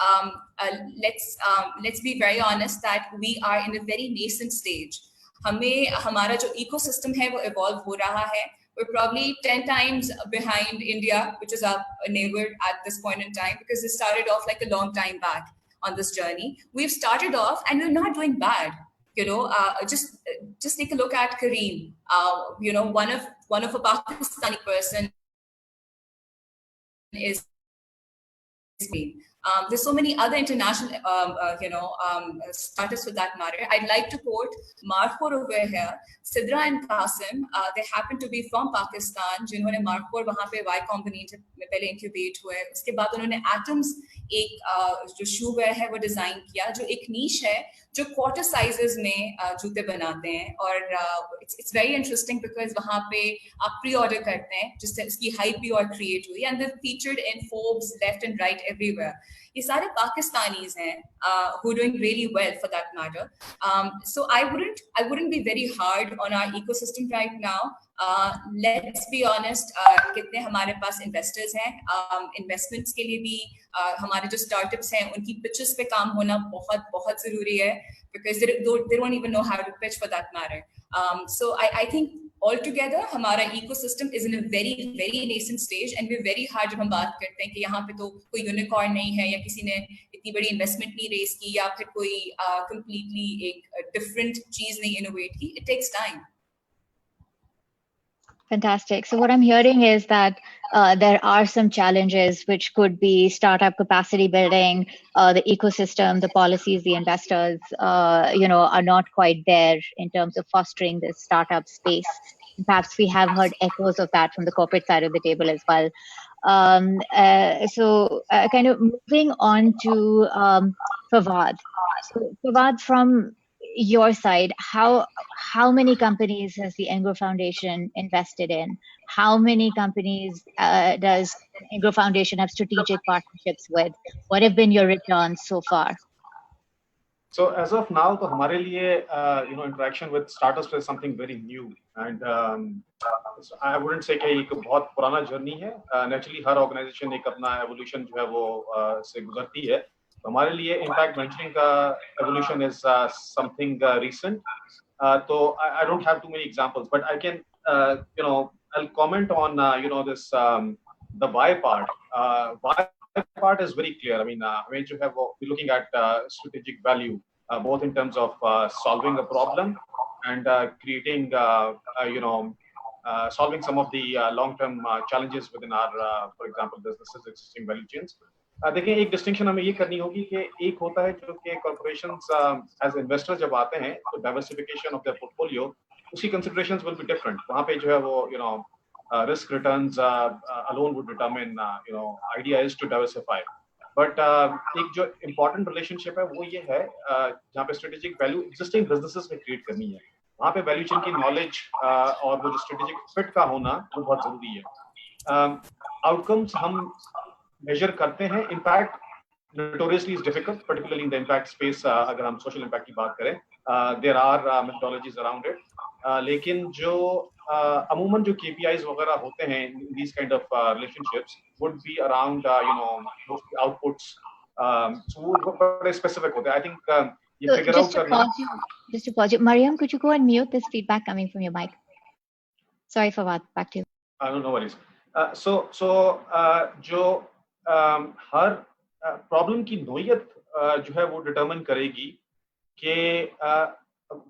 Let's be very honest that we are in a very nascent stage. हमारा जो ecosystem है वो evolve हो रहा है. We're probably 10 times behind India, which is our neighbor at this point in time, because it started off like a long time back on this journey. We've started off and we're not doing bad. Just take a look at Kareem. One of a Pakistani person is There's so many other international, startups for that matter. I'd like to quote Markhor over here. Sidra and Qasim, they happen to be from Pakistan, जिन्होंने Markhor वहाँ पे Y Combinator में पहले incubate हुए, उसके बाद उन्होंने Atoms एक जो shoe wear है वो design किया, जो एक niche है, जो quarter sizes में जूते बनाते हैं, और it's very interesting because वहाँ पे आप pre-order करते हैं, जिससे इसकी hype भी और create हुई, and they're featured in Forbes left and right everywhere. ये सारे Pakistanis हैं who are doing really well for that matter. So I wouldn't be very hard on our ecosystem right now. Let's be honest, कितने हमारे पास investors हैं, investments के लिए भी हमारे जो startups हैं उनकी pitches पे काम होना बहुत बहुत जरूरी है, because they don't even know how to pitch for that matter. So I think altogether हमारा ecosystem is in a very very nascent stage, and we're very hard जब हम बात करते हैं कि यहाँ पे तो कोई unicorn नहीं है, या किसी ने इतनी बड़ी investment नहीं raise की, या फिर कोई completely एक different चीज नहीं innovate की. It takes time. Fantastic. So what I'm hearing is that there are some challenges which could be startup capacity building, the ecosystem, the policies, the investors, are not quite there in terms of fostering this startup space. Perhaps we have heard echoes of that from the corporate side of the table as well. So kind of moving on to Fawad. So Fawad, from your side, how many companies has the Engro Foundation invested in? How many companies does Engro Foundation have strategic partnerships with? What have been your returns so far? So as of now, तो हमारे लिए interaction with startups is something very new, and so I wouldn't say कि एक बहुत पुराना journey है. Naturally हर organization एक अपना evolution जो है वो से गुजरती है. तो हमारे लिए impact venturing का evolution is something recent. So I don't have too many examples, but I can I'll comment on this the why part. Why part is very clear. I mean, we're looking at strategic value, both in terms of solving a problem and creating, solving some of the long-term challenges within our, for example, businesses' existing value chains. देखिए, एक distinction हमें ये करनी होगी कि एक होता है जो कि कॉर्पोरेशंस एज इन्वेस्टर्स जब आते हैं तो डाइवर्सिफिकेशन ऑफ देयर पोर्टफोलियो, उसकी कंसिडरेशंस विल बी डिफरेंट. वहाँ पे जो है वो risk returns alone would determine, idea is to diversify. But एक जो important relationship है वो ये है जहाँ पे strategic value existing businesses में create करनी है. वहाँ पे value chain की knowledge और वो जो strategic fit का होना वो बहुत जरूरी है. Outcomes हम measure करते हैं. Impact notoriously is difficult, particularly in the impact space. अगर हम social impact की बात करें, there are methodologies around it. लेकिन जो अमूमन जो KPIs वगैरह होते हैं in these kind of relationships would be around those outputs. So वो बड़े specific होते हैं. I think ये figure out करना. Just to pause you, Mariam, could you go and mute this feedback coming from your mic? Sorry, Fawad, back to you. No worries. So जो हर problem की नोयत जो है वो determine करेगी कि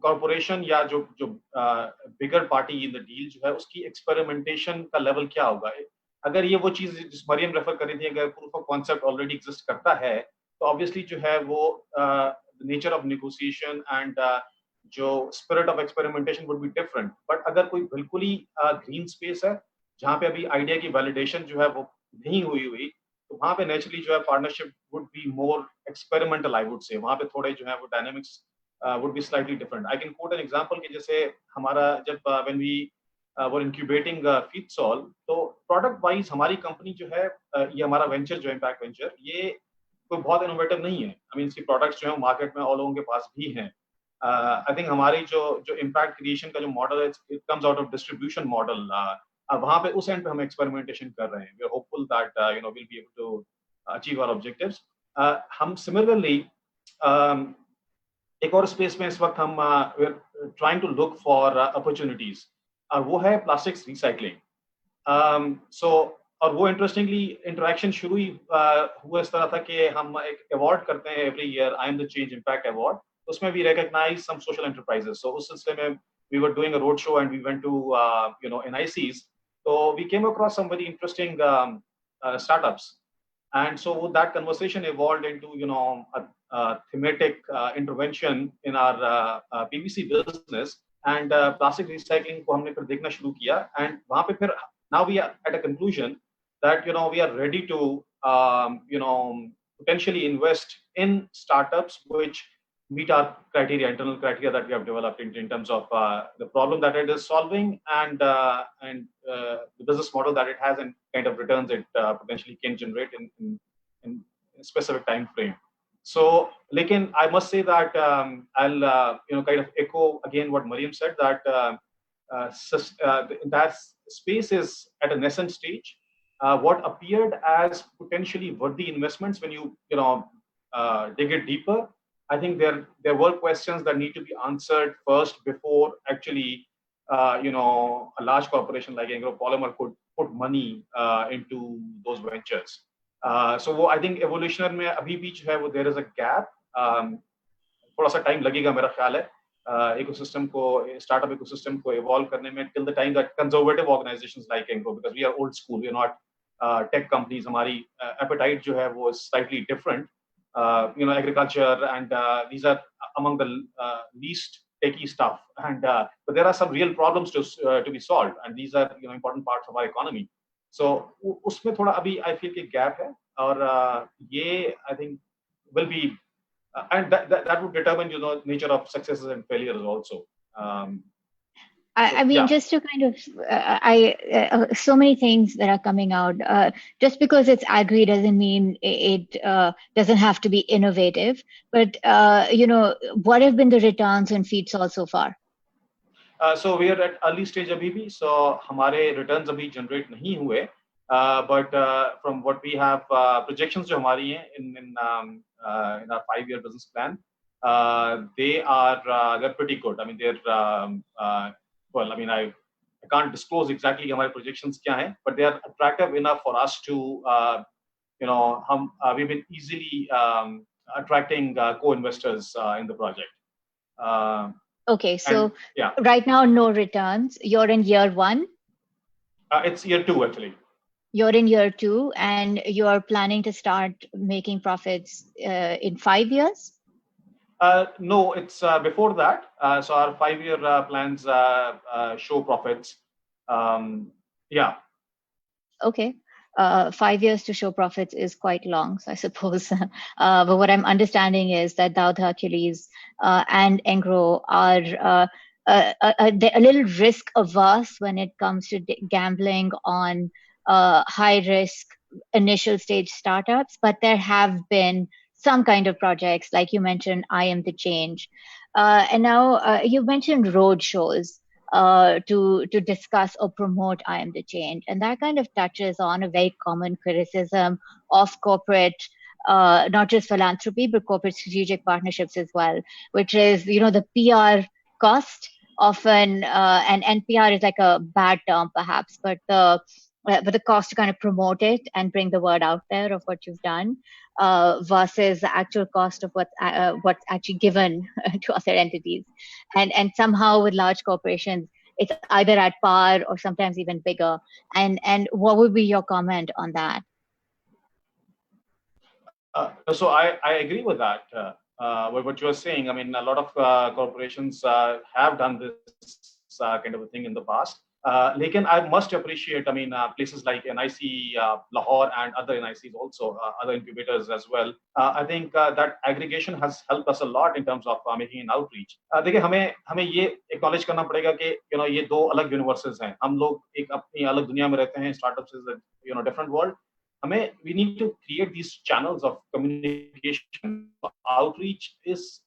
कॉर्पोरेशन या जो बिगर पार्टी इन द डील जो है उसकी एक्सपेरिमेंटेशन का लेवल क्या होगा. अगर ये वो चीज जिस मरियम रेफर कर रही थी, अगर proof of concept already exist करता है तो ऑब्वियसली जो है वो नेचर ऑफ नेगोशिएशन एंड जो spirit of experimentation would be different. But अगर कोई बिल्कुल ही ग्रीन स्पेस है जहाँ पे अभी आइडिया की वैलिडेशन जो है वो नहीं हुई तो वहाँ पे नेचुरली जो है partnership would be more experimental. I would say वहाँ पे थोड़े जो है वो dynamics would be slightly different. I can quote an example कि जैसे हमारा जब when we were incubating FeedSol, तो product wise हमारी कंपनी जो है ये हमारा वेंचर जो इम्पैक्ट वेंचर ये कोई बहुत इनोवेटिव नहीं है. I mean इसकी प्रोडक्ट्स जो है मार्केट में ऑल लोगों के पास भी हैं. I think हमारी जो इम्पैक्ट क्रिएशन का जो मॉडल है it comes out of distribution model. वहाँ पे उस एंड पे हम एक्सपेरिमेंटेशन कर रहे हैं. We are hopeful that we'll be able to achieve our objectives. हम similarly एक और स्पेस में इस वक्त हम trying to look for opportunities और वो है प्लास्टिक्स रिसाइकलिंग. सो और वो इंटरेस्टिंगली इंटरेक्शन शुरू ही हुआ इस तरह था कि हम एक अवार्ड करते हैं every year, I am the change impact award. उसमें we recognise some social enterprises. So उस सिलसिले में we were doing a road show and we went to NICs. तो we came across some very interesting startups And so that conversation evolved into, a thematic intervention in our PVC business, and plastic recycling को हमने फिर देखना शुरू किया, and वहाँ पे फिर now we are at a conclusion that we are ready to potentially invest in startups which meet our criteria, internal criteria that we have developed in terms of the problem that it is solving, and the business model that it has, and kind of returns it potentially can generate in a specific time frame. So, lekin I must say that I'll kind of echo again what Mariam said, that the entire space is at a nascent stage. What appeared as potentially worthy investments, when you dig it deeper, I think there were questions that need to be answered first before actually a large corporation like Engro Polymer could put money into those ventures. So I think evolutionary में अभी भी जो है वो there is a gap. थोड़ा सा time लगेगा मेरा ख्याल है ecosystem को, startup ecosystem को evolve करने में, till the time that conservative organizations like Engro, because we are old school, we are not tech companies, हमारी appetite जो है वो is slightly different. Agriculture, and these are among the least techy stuff, and but there are some real problems to be solved, and these are important parts of our economy. So उसमें थोड़ा अभी I feel कि gap है, और ये I think will be and that would determine nature of successes and failures also. I mean, yeah. just to kind of, so many things that are coming out. Just because it's agri doesn't mean it doesn't have to be innovative. But what have been the returns on feed salt so far? So we are at early stage abhi bhi, so हमारे returns अभी generate नहीं हुए. But from what we have projections जो हमारी हैं in our 5-year business plan, they're pretty good. I mean, they're well, I mean, I can't disclose exactly हमारे projections क्या हैं, but they are attractive enough for us to we've been easily attracting co-investors in the project. Okay, so and, yeah. Right now no returns. You're in year 1. It's year 2 actually. You're in year 2, and you're planning to start making profits in 5 years? No, it's before that. So our 5-year plans show profits. Yeah. Okay. 5 years to show profits is quite long, so I suppose. But what I'm understanding is that Dawood Hercules and Engro are they're a little risk averse when it comes to gambling on high risk initial stage startups, but there have been some kind of projects, like you mentioned, I Am the Change. And now you mentioned road shows to discuss or promote I Am the Change. And that kind of touches on a very common criticism of corporate, not just philanthropy, but corporate strategic partnerships as well, which is, the PR cost often, and NPR is like a bad term perhaps, but the cost to kind of promote it and bring the word out there of what you've done versus the actual cost of what's actually given to other entities. And somehow with large corporations, it's either at par or sometimes even bigger. And what would be your comment on that? So I agree with that. What you are saying, I mean, a lot of corporations have done this kind of a thing in the past. Lekin I must appreciate, I mean, places like NIC, Lahore, and other NICs also, other incubators as well. I think that aggregation has helped us a lot in terms of making an outreach. देखिए हमें ये acknowledge करना पड़ेगा कि ये दो अलग universes हैं. हम लोग एक अपनी अलग दुनिया में रहते हैं. Startups is a different world. We need to create these channels of communication. Outreach is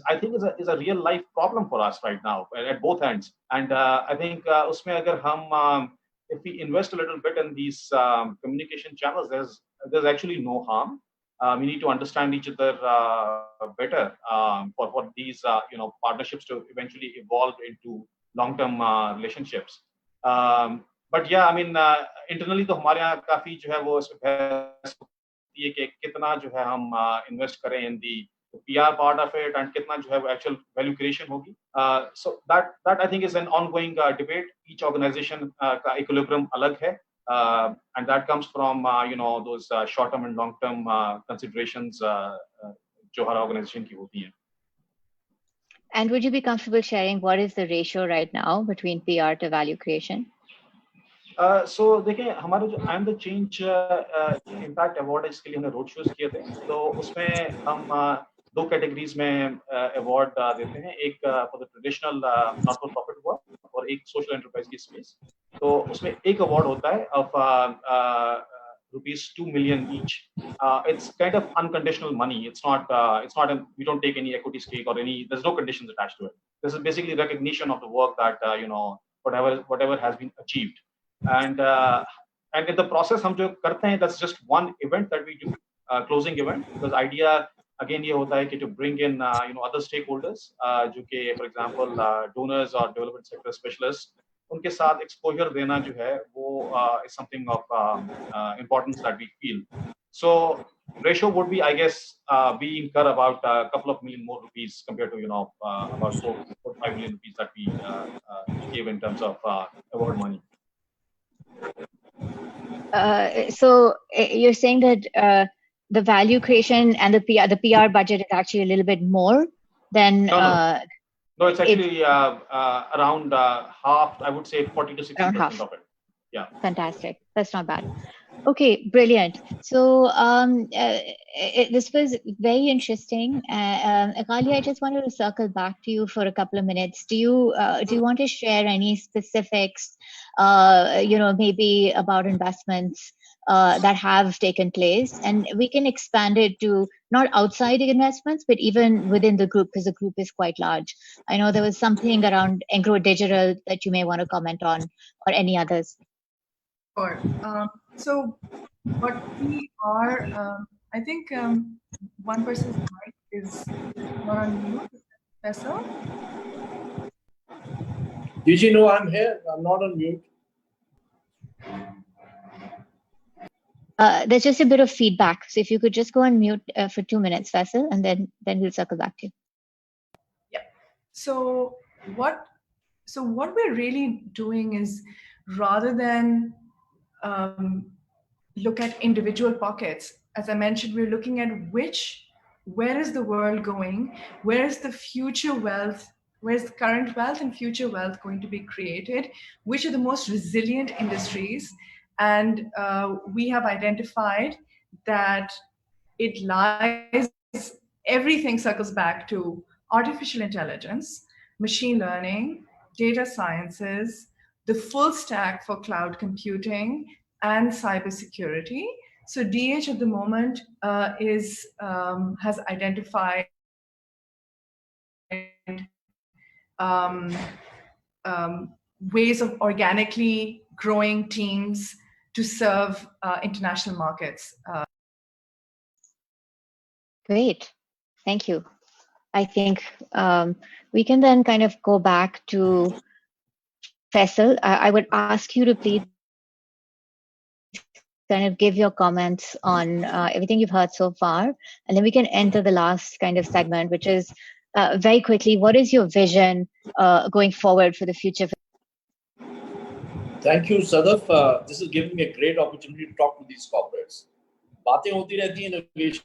I think is a real life problem for us right now at both ends. And I think उसमें अगर हम if we invest a little bit in these communication channels, there's actually no harm. We need to understand each other better for these partnerships to eventually evolve into long-term relationships. But yeah, I mean, internally तो हमारे यहाँ काफी जो है वो बहस होती है कि कितना जो है हम invest करें in the PR part of it and कितना जो है वो actual value creation होगी. So that I think is an ongoing debate. Each organization का equilibrium अलग है. and that comes from those short-term and long-term considerations जो हर organization की होती हैं. And would you be comfortable sharing what is the ratio right now between PR to value creation? So देखिए हमारे जो आई am the change impact award है जिसके लिए हमने रोड शोज किए थे, तो उसमें हम दो कैटेगरीज में अवार्ड देते हैं, एक for the traditional not for profit award और एक सोशल एंटरप्राइज की स्पेस. तो उसमें एक अवार्ड होता है of ₹2 million each. It's kind of unconditional money. It's not we don't take any equity stake or there's no conditions attached to it. This is basically recognition of the work that whatever has been achieved. And in the process हम जो करते हैं, that's just one event that we do, closing event. Because idea again ये होता है कि to bring in other stakeholders, जो कि for example donors or development sector specialists, उनके साथ exposure देना जो है वो is something of importance that we feel. So ratio would be, I guess, we incur about a couple of million more rupees compared to about 4-5 million rupees that we give in terms of award money. So you're saying that the value creation and the PR budget is actually a little bit more than No, it's actually around half. I would say 40 to 60% of it. Yeah. Fantastic. That's not bad. Okay, brilliant. So this was very interesting. Ghali, I just wanted to circle back to you for a couple of minutes. Do you want to share any specifics, maybe about investments that have taken place, and we can expand it to not outside investments, but even within the group, because the group is quite large. I know there was something around Engro Digital that you may want to comment on, or any others. Sure. So what we are, I think one person's mic is not on mute. Professor? Did you know I'm here? I'm not on mute. There's just a bit of feedback. So if you could just go on mute for 2 minutes, Faisal, and then we'll circle back to you. Yeah. So what we're really doing is, rather than look at individual pockets, as I mentioned, we're looking at where is the world going? Where is the future wealth? Where's the current wealth and future wealth going to be created? Which are the most resilient industries? And we have identified that everything circles back to artificial intelligence, machine learning, data sciences, the full stack for cloud computing, and cybersecurity. So DH at the moment has identified ways of organically growing teams to serve international markets. Great, thank you. I think we can then kind of go back to Faisal. I would ask you to please kind of give your comments on everything you've heard so far, and then we can enter the last kind of segment, which is very quickly, what is your vision going forward for the future? Thank you, Sadaf. This is giving me a great opportunity to talk to these corporates. बातें होती रहती हैं innovation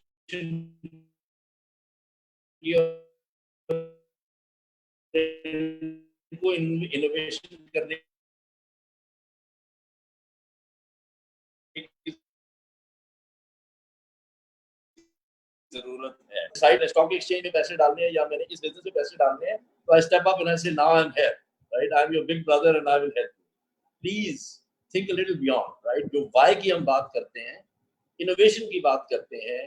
को innovation करने जरूरत है. Side stock exchange में पैसे डालने हैं या मैंने इस बिजनेस में पैसे डालने हैं, तो I step up and I say, now I'm here, right? I'm your big brother and I will help you. Please think a little beyond, right? जो why की हम बात करते हैं, innovation की बात करते हैं,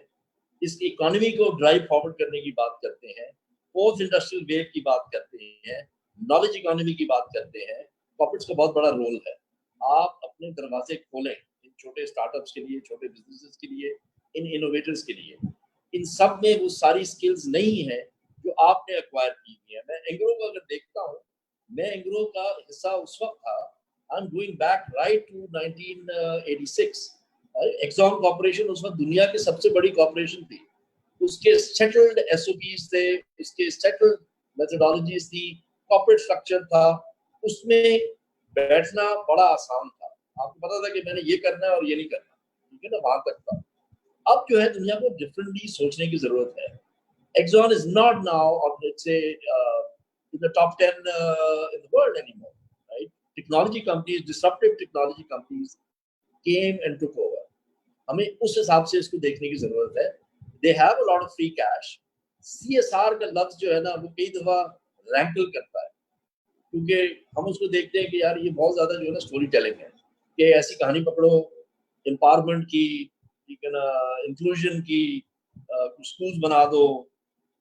इस इकोनॉमी को ड्राइव फॉरवर्ड करने की बात करते हैं, फोर्थ इंडस्ट्रियल वेव की बात करते हैं, नॉलेज इकोनॉमी की बात करते हैं. कॉर्पोरेट्स का बहुत बड़ा रोल है. आप अपने दरवाजे खोलें इन छोटे स्टार्टअप्स के लिए, छोटे बिजनेसेस के लिए, इन इनोवेटर्स के लिए. इन सब में वो सारी स्किल्स नहीं है जो आपने एक्वायर की हुई है. मैं एंग्रो को अगर देखता हूँ, मैं एंग्रो का हिस्सा उस वक्त था. I am going back right to 1986. Exxon corporation उस वक्त दुनिया की सबसे बड़ी कॉर्पोरेशन थी. उसके सेटल्ड एसओपीज थे, उसके सेटल्ड मेथोडोलॉजीज थी, कॉर्पोरेट स्ट्रक्चर था. उसमें बैठना बड़ा आसान था. आपको पता था कि मैंने ये करना है और ये नहीं करना, ठीक है ना, वहां तक था। अब जो है दुनिया को डिफरेंटली सोचने की जरूरत है। Exxon is not now, or let's say, in the top 10 in the world anymore, right? Technology companies, disruptive technology companies came and took over. हमें उस हिसाब से इसको देखने की जरूरत है। They have a lot of free cash. CSR का लफ्ज जो है ना वो कई दफा रैंकल करता है, क्योंकि हम उसको देखते हैं कि यार ये बहुत ज्यादा जो है ना स्टोरी टेलिंग है, कि ऐसी कहानी पकड़ो एम्पावरमेंट की, ठीक है ना, इंक्लूजन की, कुछ स्कूल्स बना दो,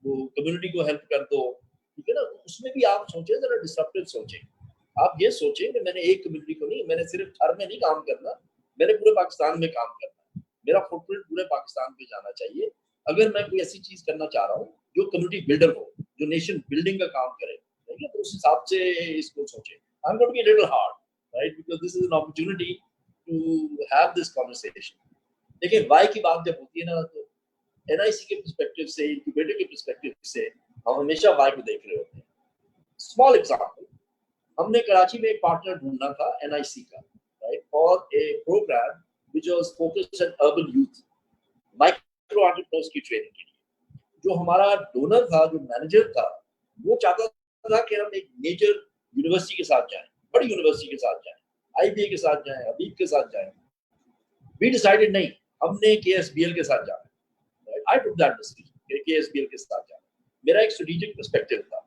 वो कम्युनिटी को हेल्प कर दो, ठीक है ना। उसमें भी आप सोचें, जरा डिस्ट्रक्टिव सोचें। आप ये सोचें कि मैंने एक कम्युनिटी को नहीं, मैंने सिर्फ घर में नहीं काम करना, मैंने पूरे पाकिस्तान में काम करना है, मेरा फुटप्रिंट पूरे पाकिस्तान पे जाना चाहिए। अगर मैं कोई ऐसी चीज करना चाह रहा हूँ जो कम्युनिटी बिल्डर हो, जो नेशन बिल्डिंग का काम करे, ठीक है, तो उस हिसाब से इसको सोचें। I am going to be a little hard, right, because this is an opportunity to have this conversation. देखिए वाई की बात जब होती है ना, तो एनआईसी के पर्सपेक्टिव से, इंक्यूबेटर के पर्सपेक्टिव से हम हमेशा वाई को देख रहे होते हैं। स्मॉल एग्जांपल, हमने कराची में एक पार्टनर ढूंढना था एनआईसी का, right, for a program which was focused on urban youth, micro entrepreneurs की ट्रेनिंग के लिए। जो हमारा डोनर था, जो मैनेजर था, वो चाहता था कि हम एक मेजर यूनिवर्सिटी के साथ जाएं, बड़ी यूनिवर्सिटी के साथ जाएं, आईबीए के साथ जाएं, हबीब के साथ जाएं। वी डिसाइडेड नहीं, हमने केएसबीएल के साथ जाना। I took that decision, KSBL के साथ जाना। मेरा एक स्ट्रेटेजिक पर्सपेक्टिव था।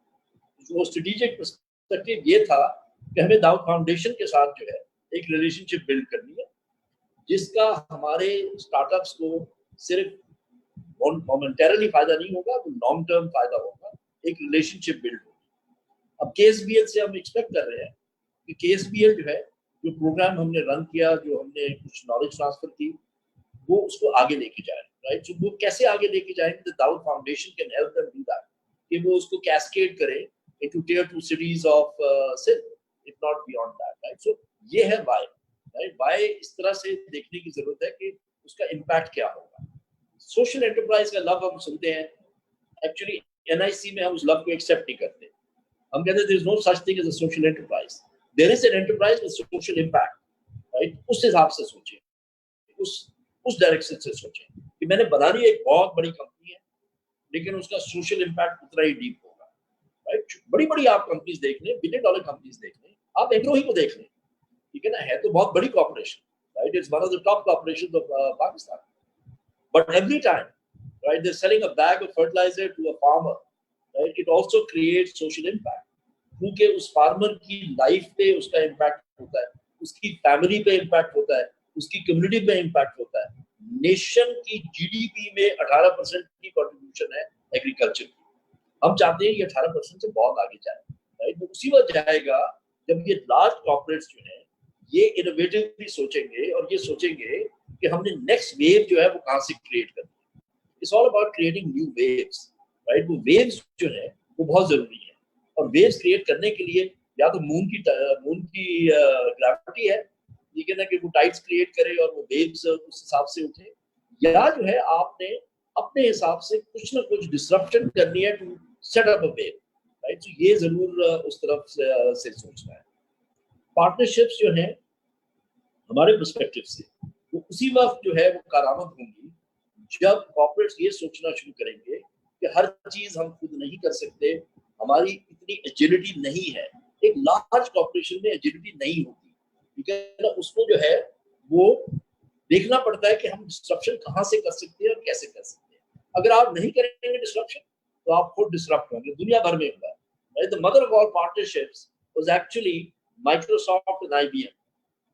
वो स्ट्रेटेजिक पर्सपेक्टिव ये था कि हमें दाऊद फाउंडेशन के साथ जो है एक रिलेशनशिप बिल्ड करनी है, जिसका हमारे स्टार्टअप्स को सिर्फ मोमेंटरली फायदा नहीं होगा, तो लॉन्ग टर्म फायदा होगा, एक रिलेशनशिप बिल्ड होगी। अब केएसबीएल से हम एक्सपेक्ट कर रहे हैं कि केएसबीएल जो है, जो प्रोग्राम हमने रन किया, जो हमने कुछ नॉलेज ट्रांसफर की, वो उसको आगे लेके जाए, राइट। तो वो कैसे आगे लेके जाएंगे, the Dawood foundation can help them do that, कि वो उसको कैस्केड करे into tier 2 cities of Sindh, if not beyond that, right. So ये है व्हाई, राइट। व्हाई इस तरह से देखने की जरूरत है कि उसका इम्पैक्ट क्या होगा। सोशल एंटरप्राइज का लव हम सुनते हैं, एक्चुअली एनआईसी में हम उस लव को एक्सेप्ट नहीं करते। हम कहते हैं there is no such thing as a social enterprise, there is an enterprise with social impact, right. उस हिसाब से सोचिए, उस डायरेक्शन से सोचें कि मैंने बनानी एक बहुत बड़ी कंपनी है, लेकिन उसका सोशल इम्पैक्ट उतना ही डीप होगा, राइट। बड़ी बड़ी आप कंपनीज देख लें, $1 बिलियन कंपनीज देख लें, आप एग्रो ही को देख लें, ठीक है ना, है तो बहुत बड़ी corporation, right, it's one of the top corporations of Pakistan, but every time, right, they are selling a bag of fertilizer to a farmer, right, it also creates social impact, क्योंकि उस फार्मर की लाइफ पे उसका impact होता है, उसकी family पे impact होता है, उसकी कम्युनिटी पे इम्पैक्ट होता है। नेशन की जीडीपी में 18% की कंट्रीब्यूशन है एग्रीकल्चर की। हम चाहते हैं ये 18% से बहुत आगे जाए, राइट। तो उसी वक्त जाएगा जब ये लार्ज कॉर्पोरेट्स जो है ये इनोवेटिवली सोचेंगे और ये सोचेंगे कि हमने नेक्स्ट वेव जो है वो कहाँ से क्रिएट करनी है। It's all about creating new waves, right. वो वेव्स जो है वो बहुत जरूरी है, और वेव्स क्रिएट करने के लिए या तो मून की ग्रेविटी है, ठीक है ना, कि वो टाइड्स क्रिएट करे और वो वेव्स उस हिसाब से उठे, या जो है आपने अपने हिसाब से कुछ ना कुछ डिसरप्शन करनी है to set up a wave, right. तो ये जरूर उस तरफ से सोचना है। पार्टनरशिप्स जो है हमारे पर्सपेक्टिव से वो उसी वक्त जो है वो कारामद होंगी जब कॉर्पोरेट्स ये सोचना शुरू करेंगे कि हर चीज हम खुद नहीं कर सकते, हमारी इतनी एजिलिटी नहीं है। एक लार्ज कॉर्पोरेशन में एजिलिटी नहीं होती, ठीक है ना, उसको जो है वो देखना पड़ता है कि हम डिस्ट्रप्शन कहाँ से कर सकते हैं और कैसे कर सकते हैं। अगर आप नहीं करेंगे डिस्ट्रप्शन तो आप खुद डिस्ट्रप्ट होंगे, दुनिया भर में हुआ है। The mother of all partnerships was actually Microsoft and IBM,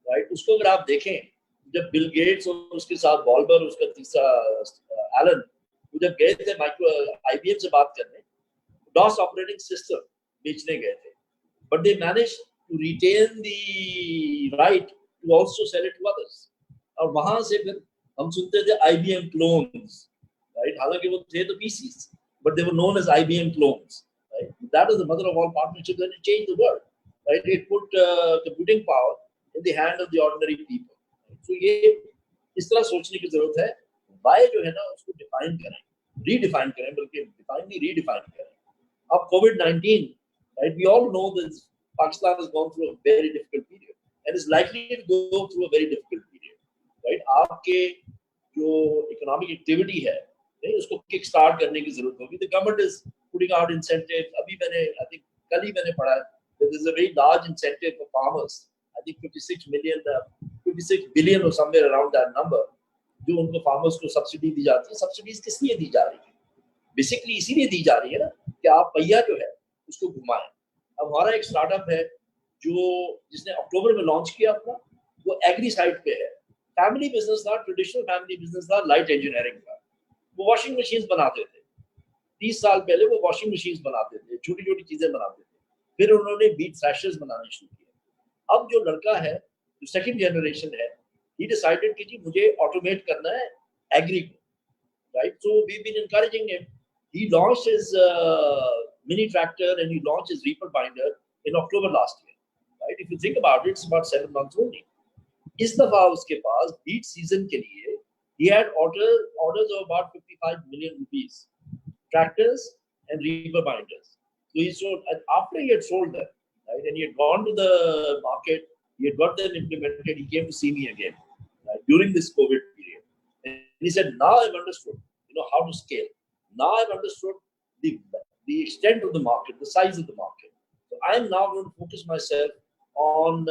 right. उसको अगर आप देखें, जब बिल गेट्स और उसके साथ बॉल्बर, उसका तीसरा एलन, वो जब गए थे माइक्रो आईबीएम से बात करने, डॉस ऑपरेटिंग सिस्टम बेचने गए थे, but they managed to retain the right to also sell it to others. और वहां से फिर हम सुनते थे IBM clones, right? हालांकि वो थे तो PCs, but they were known as IBM clones, right? That is the mother of all partnerships, and it changed the world, right? It put computing power in the hand of the ordinary people. Right? So ये इस तरह सोचने की जरूरत है। Why जो है ना उसको डिफाइन करें, रीडिफाइन करें, बल्कि डिफाइन नहीं रीडिफाइन करें। अब COVID-19, right? We all know this. Pakistan has gone through a very difficult period, and is likely to go through a very difficult period, right? आपके जो economic activity है, उसको kick start करने की जरूरत होगी. The government is putting out incentives. अभी मैंने, I think कल ही मैंने पढ़ा that there is a very large incentive for farmers. I think 56 billion or somewhere around that number. जो उनको farmers को subsidy दी जाती है. Subsidies किस लिए दी जा रही है? Basically इसीलिए दी जा रही है ना कि आप पहिया जो है उसको घुमाएं. अब हमारा एक स्टार्टअप है जिसने अक्टूबर में लॉन्च किया अपना, वो एग्री साइड पे है. फैमिली बिजनेस था, ट्रेडिशनल फैमिली बिजनेस था, लाइट इंजीनियरिंग का. वो वॉशिंग मशीन्स बनाते थे. 30 साल पहले वो वॉशिंग मशीन्स बनाते थे, छोटी छोटी चीजें बनाते थे. फिर उन्होंने बीट थ्रैशर्स बनाने शुरू किए. अब जो लड़का है, जो सेकंड जनरेशन है, he decided कि जी मुझे ऑटोमेट करना है एग्री को, right? So we've been encouraging him. He launched his mini tractor and he launched his reaper binder in October last year, right? If you think about it, it's about 7 months only. इस दफा उसके पास beat season के लिए he had orders of about 55 million rupees, tractors and reaper binders. So he sold, after he had sold them, right, and he had gone to the market, he had got them implemented, he came to see me again, right, during this COVID period. And he said, now I've understood, how to scale. Now I've understood the extent of the market, the size of the market. So I'm now going to focus myself on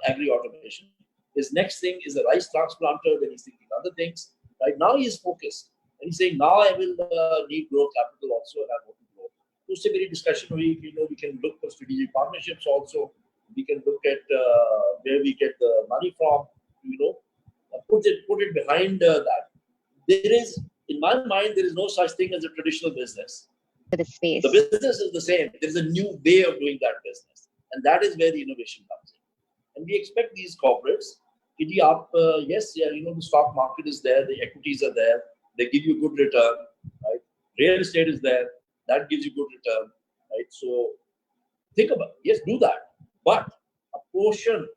agri-automation. His next thing is a rice transplanter, then he's thinking other things. Right now he is focused. And he's saying, now I will need growth capital also, and I want to grow. So it's a very discussion, we can look for strategic partnerships also. We can look at where we get the money from, put it behind that. There is, in my mind, there is no such thing as a traditional business. The space. The business is the same. There is a new way of doing that business. And that is where the innovation comes in. And we expect these corporates, yes, the stock market is there, the equities are there, they give you good return, right? Real estate is there, that gives you good return, right? So think about it. Yes, do that. But a portion,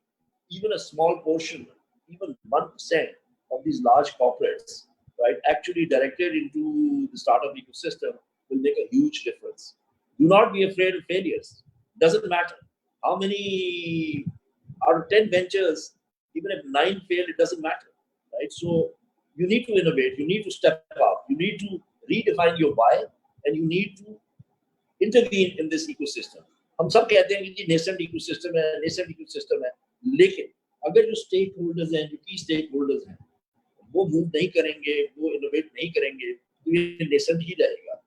even a small portion, even 1% of these large corporates, right, actually directed into the startup ecosystem will make a huge difference. Do not be afraid of failures. Doesn't matter how many out of 10 ventures, even if 9 fail, it doesn't matter, right? So you need to innovate, you need to step up, you need to redefine your why, and you need to intervene in this ecosystem. हम सब कहते हैं कि nascent ecosystem है, लेकिन अगर जो stakeholders हैं, जो key stakeholders हैं, वो move नहीं करेंगे, वो innovate नहीं करेंगे, तो ये nascent ही रहेगा,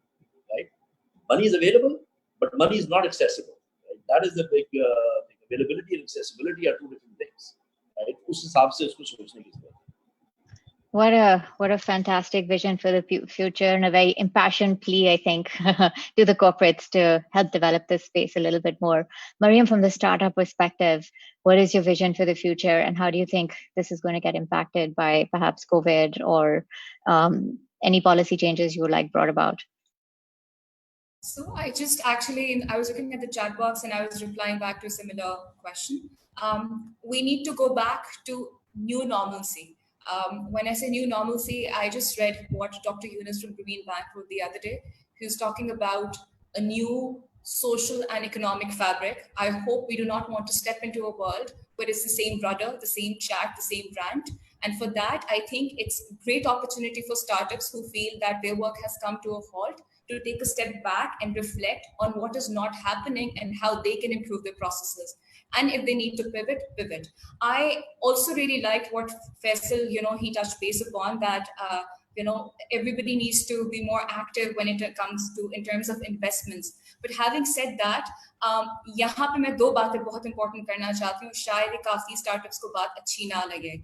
right? Money is available, but money is not accessible. Right? That is the big availability and accessibility are two different things, right? उस हिसाब से उसको सोचने की जरूरत है. What a fantastic vision for the future, and a very impassioned plea, I think, to the corporates to help develop this space a little bit more. Mariam, from the startup perspective, what is your vision for the future, and how do you think this is going to get impacted by perhaps COVID or any policy changes you would like brought about? So I was looking at the chat box and I was replying back to a similar question. We need to go back to new normalcy. When I say new normalcy, I just read what Dr. Yunus from Grameen Bank wrote the other day. He was talking about a new social and economic fabric. I hope we do not want to step into a world where it's the same rudder, the same chat, the same brand. And for that, I think it's a great opportunity for startups who feel that their work has come to a halt to take a step back and reflect on what is not happening and how they can improve their processes. And if they need to pivot. I also really liked what Faisal, he touched base upon that, everybody needs to be more active when it comes to in terms of investments. But having said that, यहाँ पे मैं 2 बातें बहुत important करना चाहती हूँ. शायद ये काफी startups को बात अच्छी ना लगे.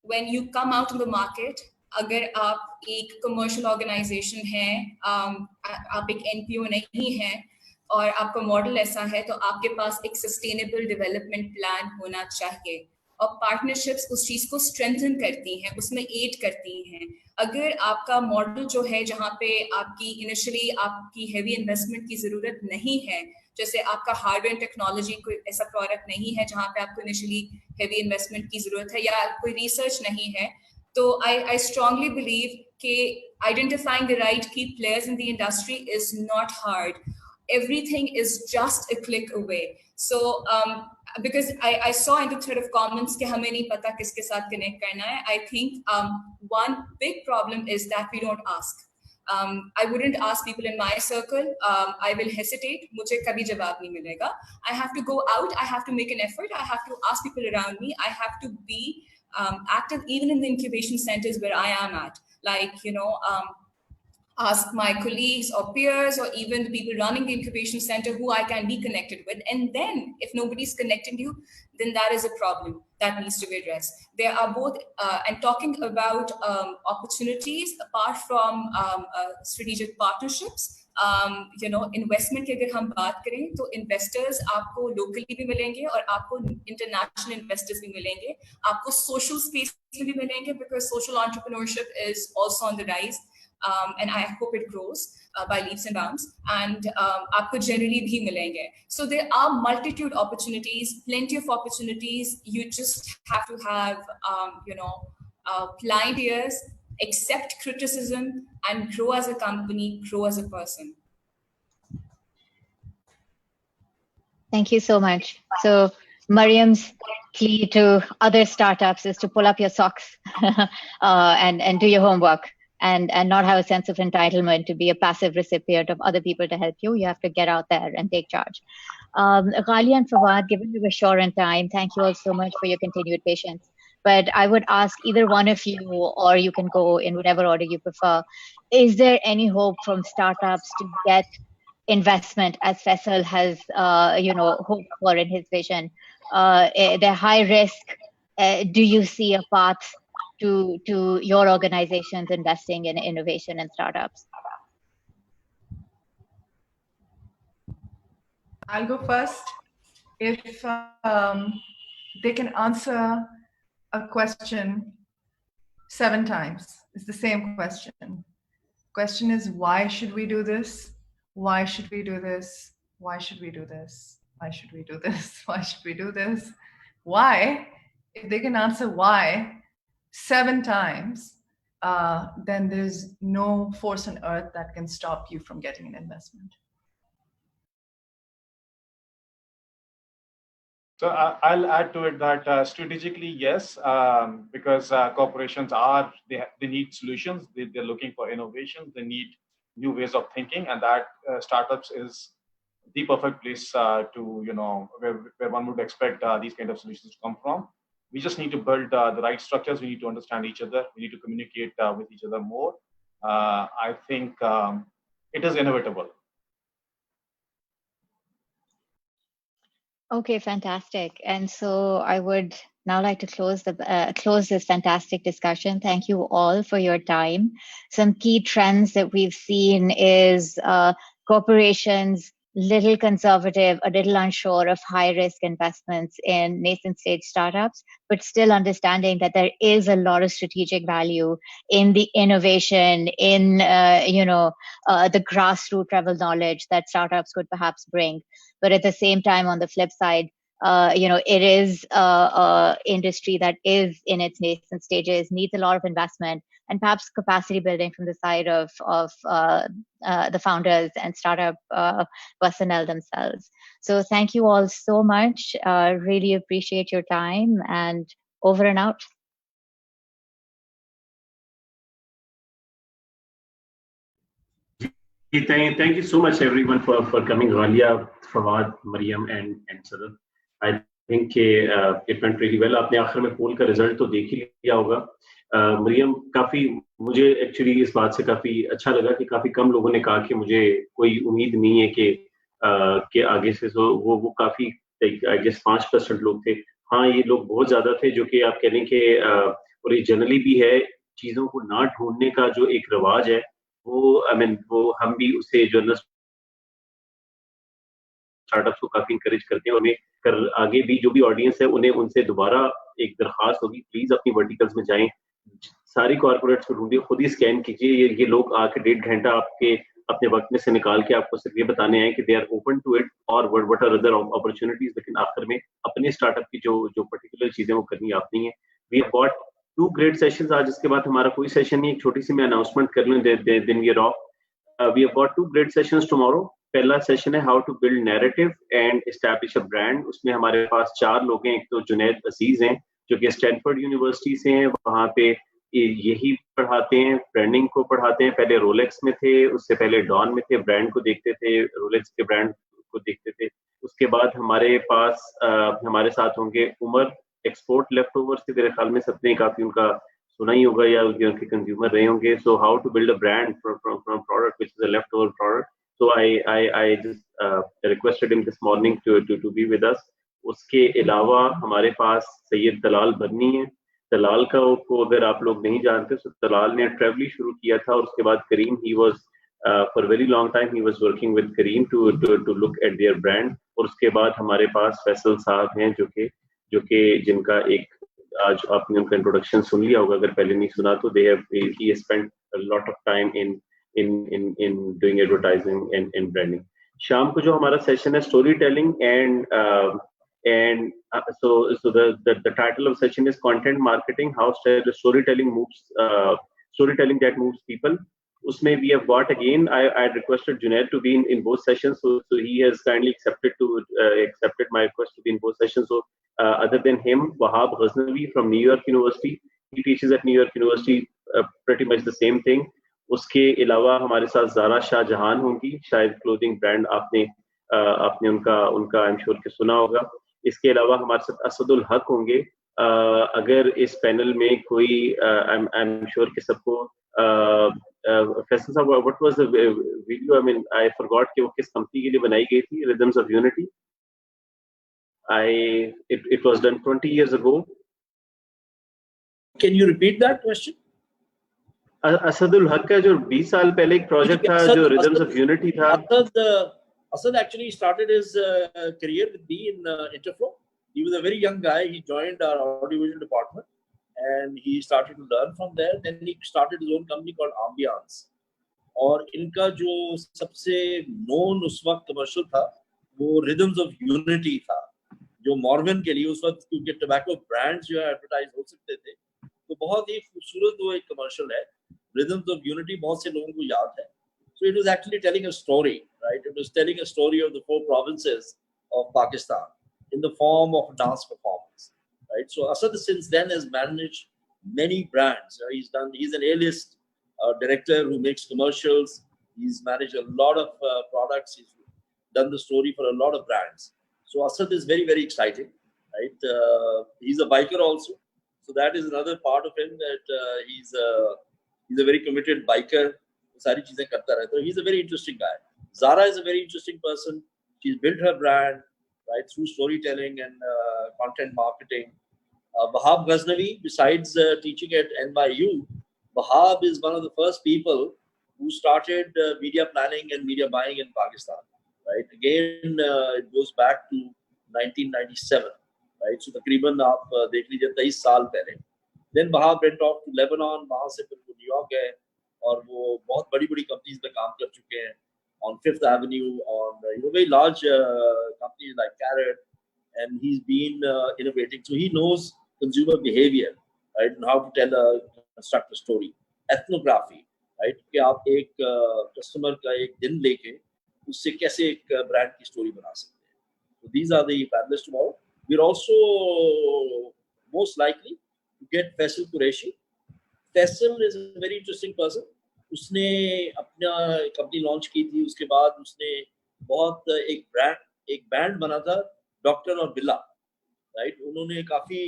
When you come out in the market, अगर आप एक commercial organization हैं, आप एक NPO नहीं हैं, और आपका मॉडल ऐसा है, तो आपके पास एक सस्टेनेबल डेवलपमेंट प्लान होना चाहिए. और पार्टनरशिप्स उस चीज को स्ट्रेंथन करती हैं, उसमें एड करती हैं. अगर आपका मॉडल जो है जहाँ पे आपकी इनिशियली आपकी हेवी इन्वेस्टमेंट की जरूरत नहीं है, जैसे आपका हार्डवेयर टेक्नोलॉजी कोई ऐसा प्रोडक्ट नहीं है जहाँ पे आपको इनिशियली हेवी इन्वेस्टमेंट की जरूरत है, या कोई रिसर्च नहीं है, तो आई स्ट्रांगली बिलीव कि आइडेंटिफाइंग द राइट की players in the industry is not hard. Everything is just a click away. So because I saw in the thread of comments कि हमें नहीं पता किसके साथ connect करना है. I think one big problem is that we don't ask. I wouldn't ask people in my circle. I will hesitate. मुझे कभी जवाब नहीं मिलेगा. I have to go out. I have to make an effort. I have to ask people around me. I have to be active even in the incubation centers where I am at. Like, ask my colleagues or peers or even the people running the incubation center who I can be connected with. And then if nobody's connecting you, then that is a problem that needs to be addressed. There are both, and talking about opportunities apart from strategic partnerships, investment की अगर हम बात करें तो investors आपको locally भी मिलेंगे और आपको international investors भी मिलेंगे, आपको social space में भी मिलेंगे because social entrepreneurship is also on the rise. And I hope it grows by leaps and bounds. And आपको generally भी मिलेंगे. So there are multitude opportunities, plenty of opportunities. You just have to have, blind ears, accept criticism, and grow as a company, grow as a person. Thank you so much. So Mariam's plea to other startups is to pull up your socks and do your homework. And not have a sense of entitlement to be a passive recipient of other people to help you. You have to get out there and take charge. Ghalia and Fawad, given we were short on time, thank you all so much for your continued patience. But I would ask either one of you, or you can go in whatever order you prefer, is there any hope from startups to get investment as Faisal has, hoped for in his vision? They're high risk. Do you see a path to your organizations investing in innovation and startups? I'll go first. If they can answer a question 7 times, it's the same question. Question is, why should we do this? Why should we do this? Why should we do this? Why should we do this? Why should we do this? Why? If they can answer why 7 times, then there's no force on earth that can stop you from getting an investment. So I'll add to it that strategically, yes, because corporations they need solutions. They're looking for innovations. They need new ways of thinking, and that startups is the perfect place where one would expect these kind of solutions to come from. We just need to build the right structures. We need to understand each other. We need to communicate with each other more. I think it is inevitable. Okay, fantastic. And so I would now like to close this fantastic discussion. Thank you all for your time. Some key trends that we've seen is corporations little conservative, a little unsure of high-risk investments in nascent-stage startups, but still understanding that there is a lot of strategic value in the innovation, in the grassroots level knowledge that startups could perhaps bring. But at the same time, on the flip side, it is an industry that is in its nascent stages, needs a lot of investment, and perhaps capacity building from the side of the founders and startup personnel themselves. So thank you all so much. Really appreciate your time, and over and out. Thank you so much, everyone, for coming. Ghalia, Fawad, Mariam, and Sadaf. I think it went really well. आपने आखिर में पोल का result तो देख ही लिया होगा. मरियम, काफी मुझे एक्चुअली इस बात से काफी अच्छा लगा कि काफी कम लोगों ने कहा कि मुझे कोई उम्मीद नहीं है कि आगे से वो काफी आई गेस 5% लोग थे. हाँ, ये लोग बहुत ज्यादा थे, जो कि आप कह लें कि और ये जनरली भी है, चीजों को ना ढूंढने का जो एक रवाज है, वो हम भी उससे जर्नलिस्ट स्टार्टअप्स को काफी इंकरेज करते हैं. और आगे भी जो भी ऑडियंस है उन्हें उनसे दोबारा एक दरखास्त होगी, प्लीज अपनी वर्टिकल्स में जाएं, सारी कॉर्पोरेट्स को ढूंढिए, खुद ही स्कैन कीजिए. ये लोग आके 1.5 घंटा आपके अपने वक्त में से निकाल के आपको सिर्फ ये बताने आए कि they are open to it और व्हाट आर अदर अपॉर्चुनिटीज, लेकिन आखिर में अपने स्टार्टअप की जो पर्टिकुलर चीजें वो करनी आपनी है. We have got 2 great sessions. आज इसके बाद हमारा कोई सेशन नहीं, एक छोटी सी मैं अनाउंसमेंट कर लूं, then we are off. We have got 2 great sessions tomorrow. पहला सेशन है how to build narrative and establish a brand. उसमें हमारे पास 4 लोग हैं। एक तो जुनैद अजीज हैं जो कि स्टैनफोर्ड यूनिवर्सिटी से हैं, वहाँ पे यही पढ़ाते हैं, ब्रांडिंग को पढ़ाते हैं। पहले रोलेक्स में थे, उससे पहले डॉन में थे, ब्रांड को देखते थे, रोलेक्स के ब्रांड को देखते थे। उसके बाद हमारे पास हमारे साथ होंगे उमर, एक्सपोर्ट लेफ्ट ओवर्स के मेरे ख्याल में सबने काफी उनका सुना ही होगा या उनके कंज्यूमर रहे होंगे। So how to build a brand from product which is a left over product. So I just requested him this morning to be with us. उसके अलावा हमारे पास सैयद दलाल बन्नी है। दलाल को अगर आप लोग नहीं जानते तो दलाल ने ट्रेवली शुरू किया था और उसके बाद करीम he was for a very long time he was working with Kareem to look at their brand। और उसके बाद हमारे पास फैसल साहब हैं जो कि जिनका एक आज आपने उनका इंट्रोडक्शन सुन लिया होगा, अगर पहले नहीं सुना तो he has spent a lot of time in doing advertising and branding। शाम को जो हमारा सेशन है story telling so the title of session is content marketing, how storytelling that moves people। उसमें we have got again I requested Junaid to be in both sessions, so he has kindly accepted my request to be in both sessions। So other than him, Wahab Ghaznavi from New York University, he teaches at New York University pretty much the same thing। उसके अलावा हमारे साथ ज़ारा शाहजहान होंगी, शायद clothing brand आपने उनका आई am sure कि सुना होगा। इसके अलावा हमारे साथ असदुल हक होंगे। अगर इस पैनल में कोई आई एम श्योर कि सबको फैसल साहब, what was the video, I mean I forgot कि वो किस कंपनी के लिए बनाई गई थी, rhythms of unity. It was done 20 years ago। Can you repeat that question? Asadul हक का जो 20 साल पहले एक प्रोजेक्ट था जो रिदम्स ऑफ यूनिटी था। Asad actually started his career with me in Interflow. He was a very young guy. He joined our audiovisual department and he started to learn from there. Then he started his own company called Ambiance। और इनका जो सबसे known उस वक्त commercial था वो Rhythms of Unity था, जो मॉर्गन के लिए उस वक्त, क्योंकि टोबैको ब्रांड्स जो है एडवर्टाइज हो सकते थे, तो बहुत ही खूबसूरत वो एक कमर्शियल है Rhythms of Unity, बहुत से लोगों को याद है। So it was actually telling a story, right? It was telling a story of the 4 provinces of Pakistan in the form of a dance performance, right? So Asad since then has managed many brands. He's an A-list director who makes commercials. He's managed a lot of products. He's done the story for a lot of brands. So Asad is very, very exciting, right? He's a biker also. So that is another part of him, that he's a very committed biker. सारी चीजें करता रहता है। He's a very interesting guy. Zara is a very interesting person. She's built her brand right through storytelling and content marketing. Wahab Ghaznavi, besides teaching at NYU, Wahab is one of the first people who started media planning and media buying in Pakistan. Right? Again, it goes back to 1997. Right? So तकरीबन आप देख लीजिए 23 साल पहले। Then Wahab went off to Lebanon. वहाँ से फिर वो न्यूयॉर्क गए और वो बहुत बड़ी कंपनीज में काम कर चुके हैं, on Fifth Avenue, on very large companies like Carrot, and he's been innovating. So he knows consumer behavior, right, and how to construct a story, ethnography, right, कि आप एक कस्टमर का एक दिन लेके उससे कैसे एक ब्रांड की स्टोरी बना सकते हैं। So these are the panelists tomorrow. We're also most likely to get Faisal Qureshi। Faisal is a very interesting person। उसने अपना कंपनी लॉन्च की थी, उसके बाद उसने बहुत एक बैंड बना था डॉक्टर और बिल्ला, राइट। उन्होंने काफ़ी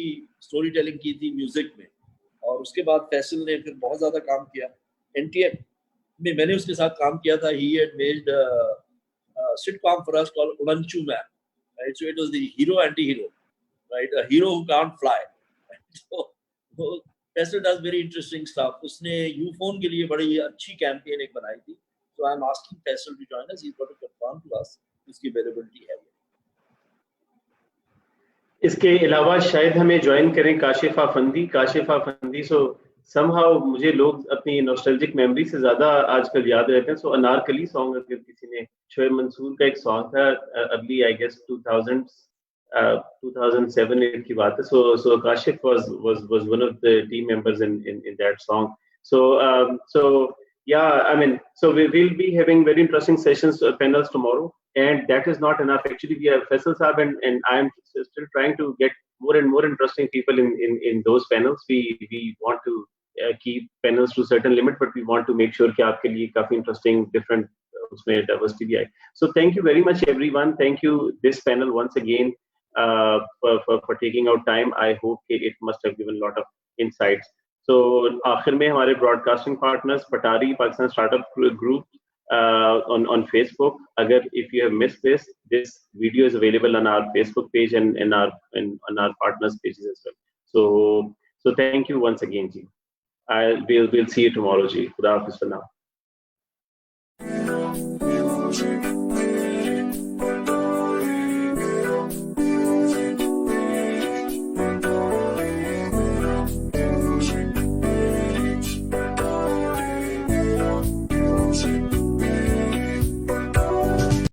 स्टोरी टेलिंग की थी म्यूजिक में, और उसके बाद फैसल ने फिर बहुत ज़्यादा काम किया। NTM में मैंने उसके साथ काम किया था। He had made sitcom for us called Unanchu Man, right? So it was the hero anti-hero, right? A hero who can't fly, right? So Faisal does very interesting stuff. उसने यूफोन के लिए बड़ी अच्छी कैंपेन एक बनाई थी। So I'm asking Faisal to join us. He's got to confirm to us उसकी availability है। इसके अलावा शायद हमें ज्वाइन करें काशिफा फंदी। So somehow मुझे लोग अपनी नॉस्टैल्जिक मेमोरी से ज़्यादा आजकल याद रहते हैं। So अनारकली सॉन्ग, अगर किसी ने, शोएब मंसूर का एक सॉन्ग था अर्ली आई गेस 2007 की बात है। So Kashif was one of the team members in that song। So Yeah, I mean, so we will be having very interesting sessions, panels tomorrow, and that is not enough. Actually, we have Faisal Saab and I am still trying to get more and more interesting people in those panels. We want to keep panels to a certain limit, but we want to make sure कि आपके लिए काफी interesting different उसमें diversity भी आए. So thank you very much everyone. Thank you this panel once again for taking out time. I hope it must have given a lot of insights. So आखिर में हमारे broadcasting partners Patari Pakistan Startup Group on Facebook. Agar if you have missed this video is available on our Facebook page and on our partners pages as well. So thank you once again, Ji. We'll see you tomorrow, Ji. Khuda Hafiz for now.